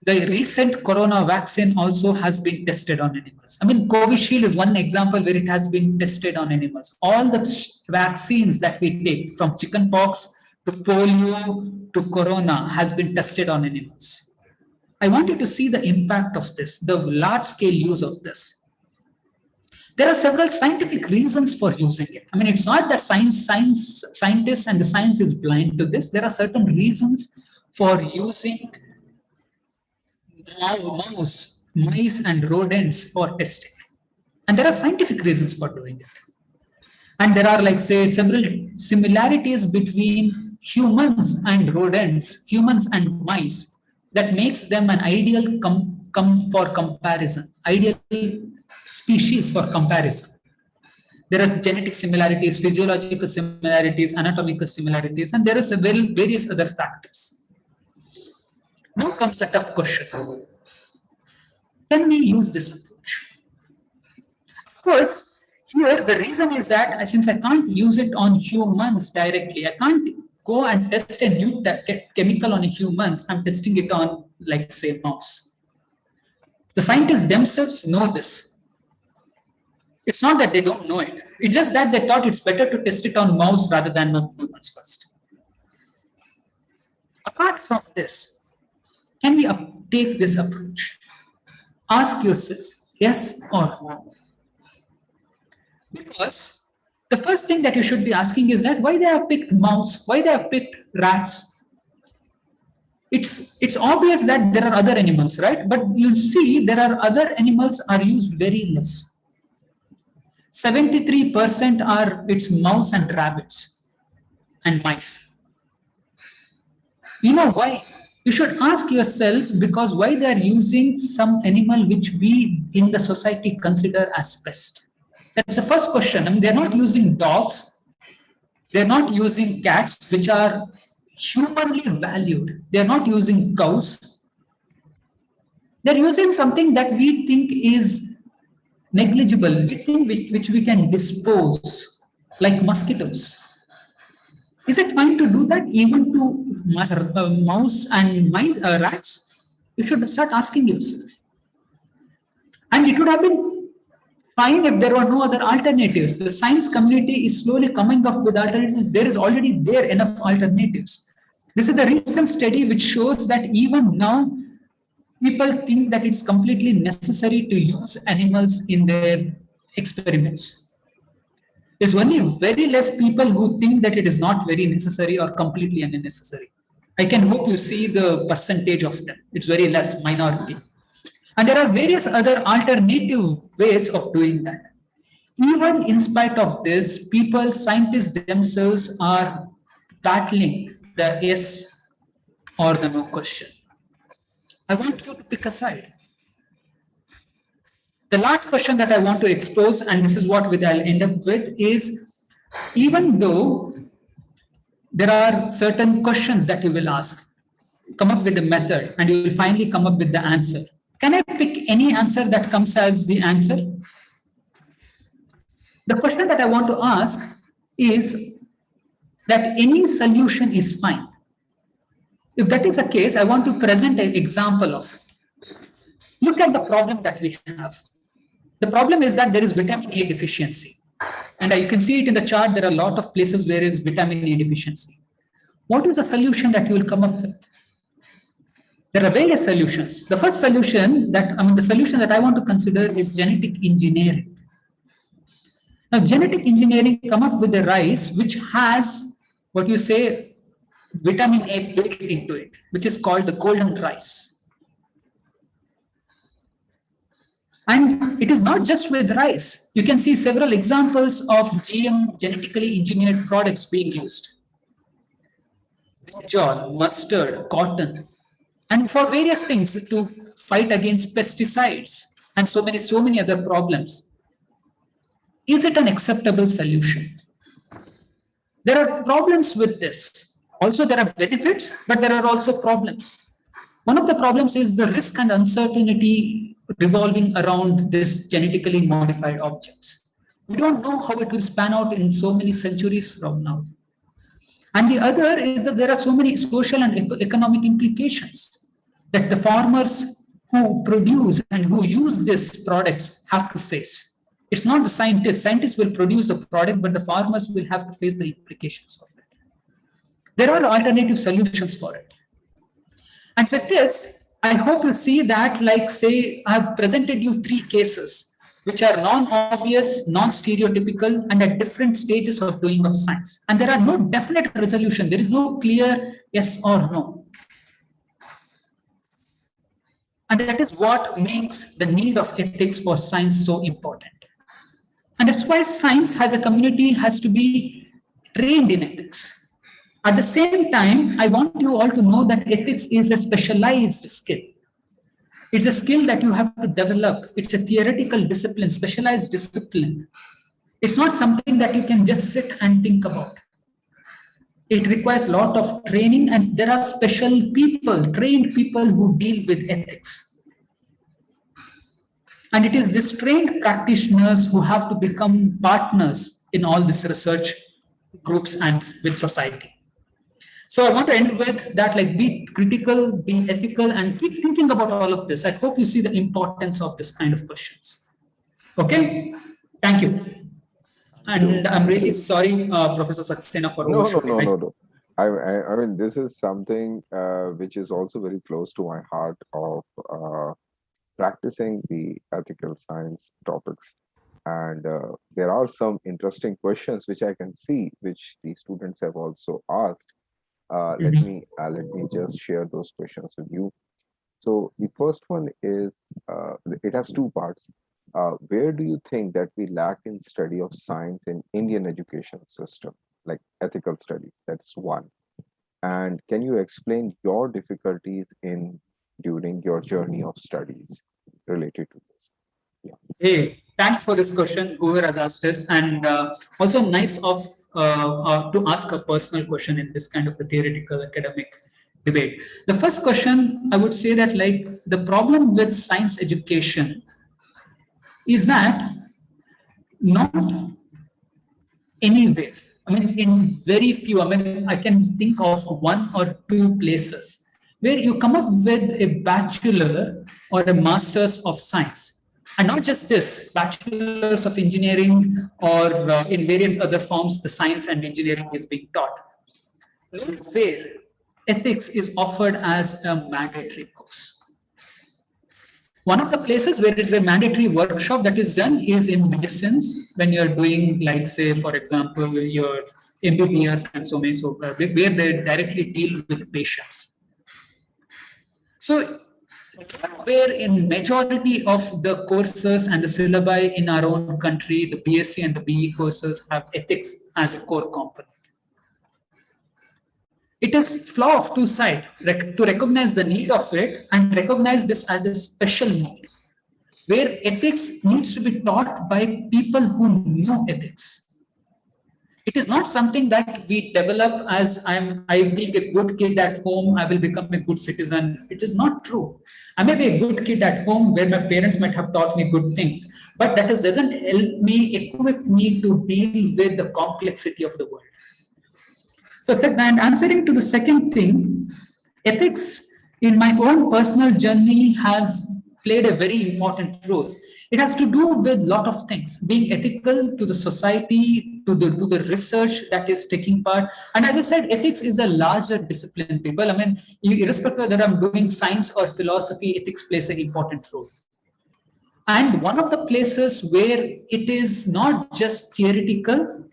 the recent corona vaccine also has been tested on animals. I mean, Covishield is one example where it has been tested on animals. All the vaccines that we take, from chickenpox to polio to corona, has been tested on animals. I want you to see the impact of this, the large-scale use of this. There are several scientific reasons for using it. I mean, it's not that scientists and the science is blind to this. There are certain reasons for using mice and rodents for testing. And there are scientific reasons for doing it. And there are, like, say, several similarities between humans and rodents, humans and mice, that makes them an ideal for comparison, ideal species for comparison. There are genetic similarities, physiological similarities, anatomical similarities, and there are various other factors. Now comes a tough question. Can we use this approach? Of course, here the reason is that since I can't use it on humans directly, I can't go and test a new chemical on humans. I'm testing it on, like, say, mouse. The scientists themselves know this. It's not that they don't know it. It's just that they thought it's better to test it on mouse rather than on humans first. Apart from this, can we take this approach? Ask yourself, yes or no? Because the first thing that you should be asking is that why they have picked mouse, why they have picked rats. It's obvious that there are other animals, right? But you see, there are other animals are used very less. 73% are it's mouse and rabbits and mice. You know why? You should ask yourself because why they are using some animal which we in the society consider as pest. That's the first question. I mean, they're not using dogs, they're not using cats, which are humanly valued. They're not using cows. They're using something that we think is negligible, we think which we can dispose, like mosquitoes. Is it fine to do that even to mouse and mice, rats? You should start asking yourself. And it would have been fine if there were no other alternatives. The science community is slowly coming up with alternatives. There is already there enough alternatives. This is a recent study which shows that even now people think that it's completely necessary to use animals in their experiments. There's only very less people who think that it is not very necessary or completely unnecessary. I can hope you see the percentage of them. It's very less, minority. And there are various other alternative ways of doing that. Even in spite of this, people, scientists themselves are battling the yes or the no question. I want you to pick a side. The last question that I want to expose, and this is what I'll end up with, is even though there are certain questions that you will ask, come up with a method, and you will finally come up with the answer. Can I pick any answer that comes as the answer? The question that I want to ask is that any solution is fine. If that is the case, I want to present an example of it. Look at the problem that we have. The problem is that there is vitamin A deficiency. And you can see it in the chart, there are a lot of places where is vitamin A deficiency. What is the solution that you will come up with? There are various solutions. The first solution the solution that I want to consider is genetic engineering. Now, genetic engineering come up with a rice which has what you say vitamin A built into it, which is called the golden rice. And it is not just with rice. You can see several examples of GM, genetically engineered products being used. Brinjal, mustard, cotton, and for various things to fight against pesticides and so many other problems. Is it an acceptable solution? There are problems with this. Also, there are benefits, but there are also problems. One of the problems is the risk and uncertainty revolving around this genetically modified objects. We don't know how it will span out in so many centuries from now. And the other is that there are so many social and economic implications that the farmers who produce and who use these products have to face. It's not the scientists. Scientists will produce the product, but the farmers will have to face the implications of it. There are alternative solutions for it. And with this, I hope you see that, like, say, I've presented you 3 cases which are non-obvious, non-stereotypical, and at different stages of doing of science. And there are no definite resolution. There is no clear yes or no. And that is what makes the need of ethics for science so important. And that's why science as a community has to be trained in ethics. At the same time, I want you all to know that ethics is a specialized skill. It's a skill that you have to develop. It's a theoretical discipline, specialized discipline. It's not something that you can just sit and think about. It requires a lot of training, and there are special people, trained people who deal with ethics. And it is these trained practitioners who have to become partners in all these research groups and with society. So I want to end with that, like, be critical, be ethical, and keep thinking about all of this. I hope you see the importance of this kind of questions. Okay, thank you. And I'm really sorry, Professor Saxena, for No. I mean, this is something which is also very close to my heart of practicing the ethical science topics. And there are some interesting questions which I can see, which the students have also asked. Let me just share those questions with you. So the first one is, it has 2 parts. Where do you think that we lack in study of science in Indian education system, like ethical studies? That's one. And can you explain your difficulties in during your journey of studies related to this? Hey, thanks for this question, whoever has asked this, and also nice of to ask a personal question in this kind of a theoretical academic debate. The first question I would say that like the problem with science education is that not anywhere. I mean, in very few. I mean, I can think of one or two places where you come up with a bachelor or a master's of science. And not just this, bachelor's of engineering or in various other forms, the science and engineering is being taught. Where ethics is offered as a mandatory course. One of the places where it's a mandatory workshop that is done is in medicines, when you're doing, like, say, for example, your MBBS and so on, where they directly deal with patients. So, where in majority of the courses and the syllabi in our own country, the BSc and the BE courses have ethics as a core component. It is flaw of two sides to recognize the need of it and recognize this as a special need, where ethics needs to be taught by people who know ethics. It is not something that we develop as I being a good kid at home, I will become a good citizen. It is not true. I may be a good kid at home where my parents might have taught me good things, but that doesn't help me, equip me to deal with the complexity of the world. So, and answering to the second thing, ethics in my own personal journey has played a very important role. It has to do with a lot of things, being ethical to the society, to the research that is taking part. And as I said, ethics is a larger discipline, people. I mean, irrespective of whether I'm doing science or philosophy, ethics plays an important role. And one of the places where it is not just theoretical,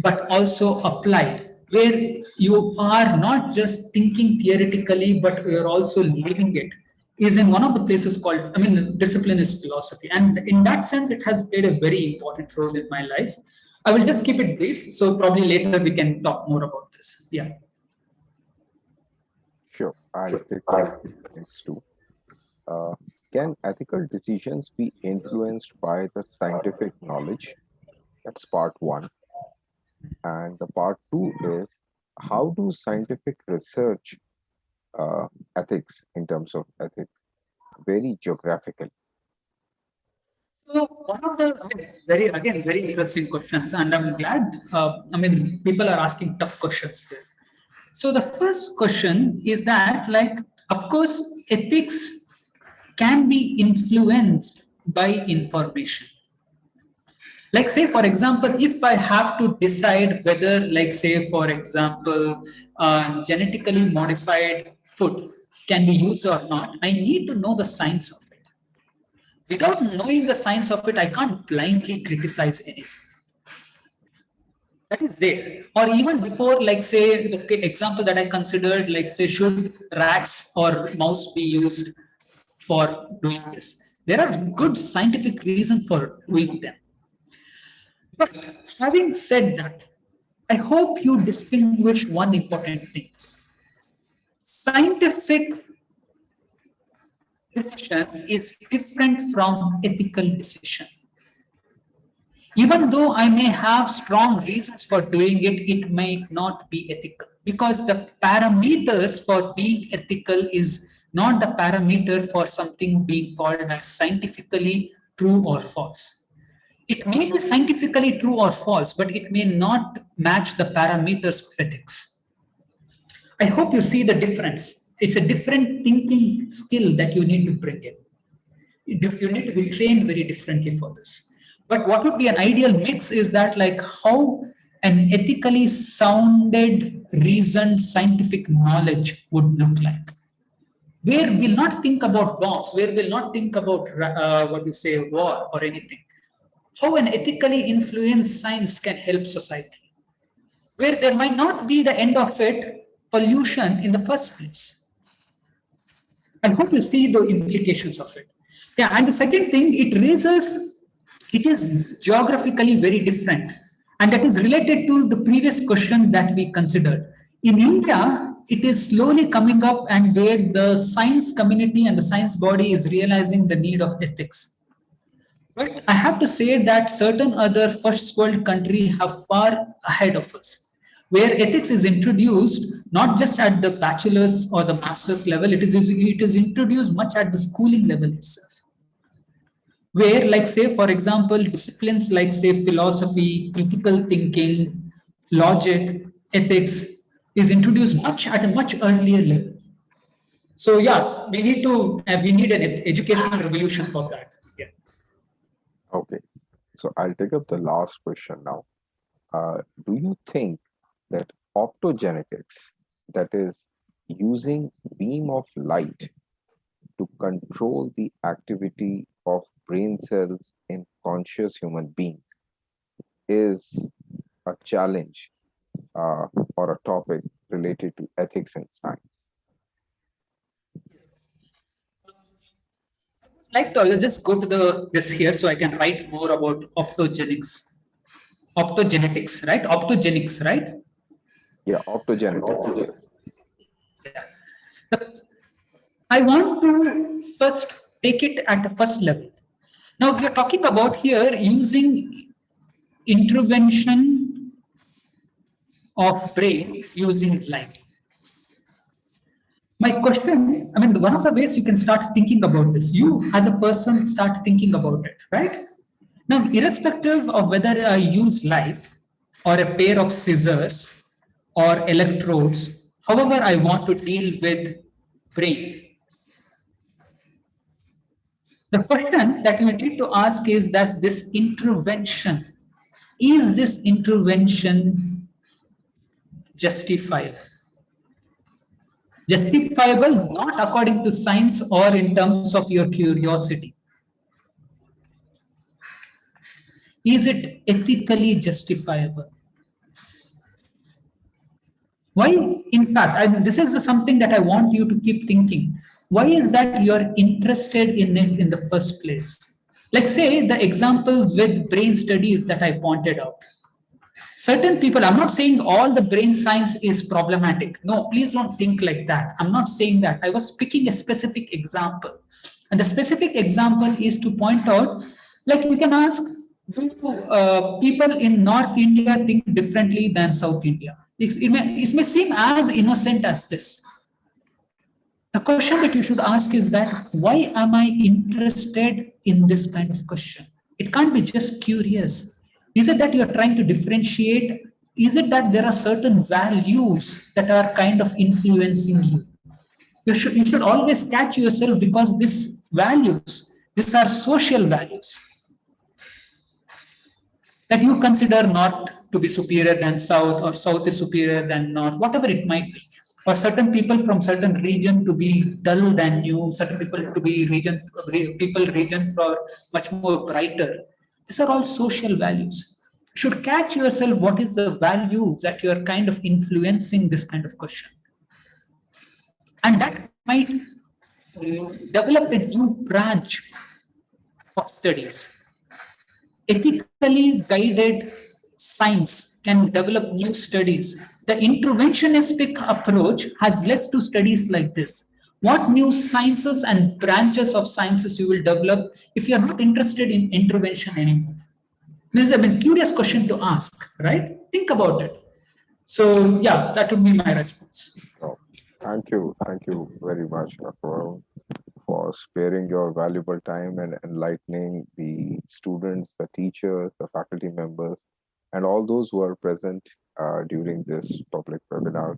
but also applied, where you are not just thinking theoretically, but you're also living it, is in one of the places called, I mean, discipline is philosophy. And in that sense, it has played a very important role in my life. I will just keep it brief. So probably later we can talk more about this. Yeah. Sure. I'll take that next too. Can ethical decisions be influenced by the scientific knowledge? That's part one. And the part two is, how do scientific research ethics, in terms of ethics, vary geographically? So one of the very interesting questions, and I'm glad. I mean, people are asking tough questions here. So the first question is that, like, of course, ethics can be influenced by information. Like, say, for example, if I have to decide whether, like, say, for example, genetically modified food can be used or not, I need to know the science of it. Without knowing the science of it, I can't blindly criticize anything. That is there. Or even before, like, say, the example that I considered, like, say, should rats or mouse be used for doing this? There are good scientific reasons for doing them. But having said that, I hope you distinguish one important thing. Scientific decision is different from ethical decision. Even though I may have strong reasons for doing it, it may not be ethical, because the parameters for being ethical is not the parameter for something being called as scientifically true or false. It may be scientifically true or false, but it may not match the parameters of ethics. I hope you see the difference. It's a different thinking skill that you need to bring in. You need to be trained very differently for this. But what would be an ideal mix is that, like, how an ethically sounded, reasoned scientific knowledge would look like. Where we'll not think about bombs, where we'll not think about war or anything. How an ethically influenced science can help society, where there might not be the end of it, pollution in the first place. I hope you see the implications of it. Yeah, and the second thing, it is geographically very different. And that is related to the previous question that we considered. in India, it is slowly coming up, and where the science community and the science body is realizing the need of ethics. But I have to say that certain other first world countries have far ahead of us, where ethics is introduced not just at the bachelor's or the master's level, it is introduced much at the schooling level itself. Where, like, say, for example, disciplines like, say, philosophy, critical thinking, logic, ethics is introduced much at a much earlier level. So yeah, we need an educational revolution for that. Yeah. Okay, so I'll take up the last question now. Do you think that optogenetics, that is using beam of light to control the activity of brain cells in conscious human beings, is a challenge or a topic related to ethics and science? Like to I'll just go to this here so I can write more about optogenetics, right? Optogenics, right? Yeah, optogenetics, yes. Yeah. I want to first take it at the first level. Now we are talking about here using intervention of brain using light. My question, I mean, one of the ways you can start thinking about this, you as a person start thinking about it, right? Now, irrespective of whether I use light or a pair of scissors or electrodes, however I want to deal with brain, the question that you need to ask is that is this intervention justifiable? Justifiable not according to science or in terms of your curiosity. Is it ethically justifiable? Why, in fact, this is something that I want you to keep thinking. Why is that you're interested in it in the first place? Like, say, the example with brain studies that I pointed out. Certain people, I'm not saying all the brain science is problematic. No, please don't think like that. I'm not saying that. I was picking a specific example. And the specific example is to point out, like, you can ask, do people in North India think differently than South India? It may seem as innocent as this. The question that you should ask is that, why am I interested in this kind of question? It can't be just curious. Is it that you're trying to differentiate? Is it that there are certain values that are kind of influencing you? You should always catch yourself, because these are social values that you consider North to be superior than South, or South is superior than North, whatever it might be. Or certain people from certain region to be dull than you, certain people to be regions for much more brighter. These are all social values. You should catch yourself what is the value that you're kind of influencing this kind of question. And that might develop a new branch of studies. Ethically guided science can develop new studies. The interventionistic approach has led to studies like this. What new sciences and branches of sciences you will develop if you are not interested in intervention anymore? This is a curious question to ask, right? Think about it. So yeah, that would be my response. Oh, thank you very much, Dr. Varun, for sparing your valuable time and enlightening the students, the teachers, the faculty members, and all those who are present during this public webinar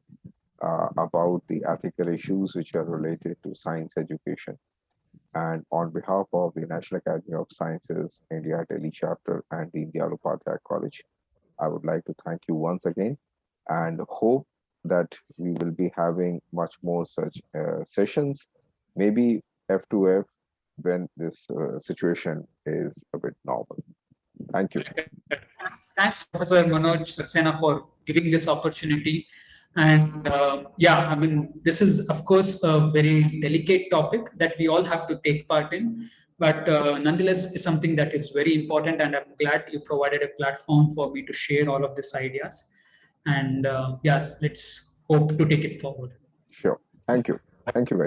about the ethical issues which are related to science education. And on behalf of the National Academy of Sciences, India Delhi chapter, and the Indialo Upadhyay College, I would like to thank you once again, and hope that we will be having much more such sessions, maybe F2F, when this situation is a bit normal. Thank you. Thanks, Professor Manoj Saxena, for giving this opportunity. And yeah, I mean, this is, of course, a very delicate topic that we all have to take part in. But nonetheless, is something that is very important. And I'm glad you provided a platform for me to share all of these ideas. And yeah, let's hope to take it forward. Sure. Thank you. Thank you very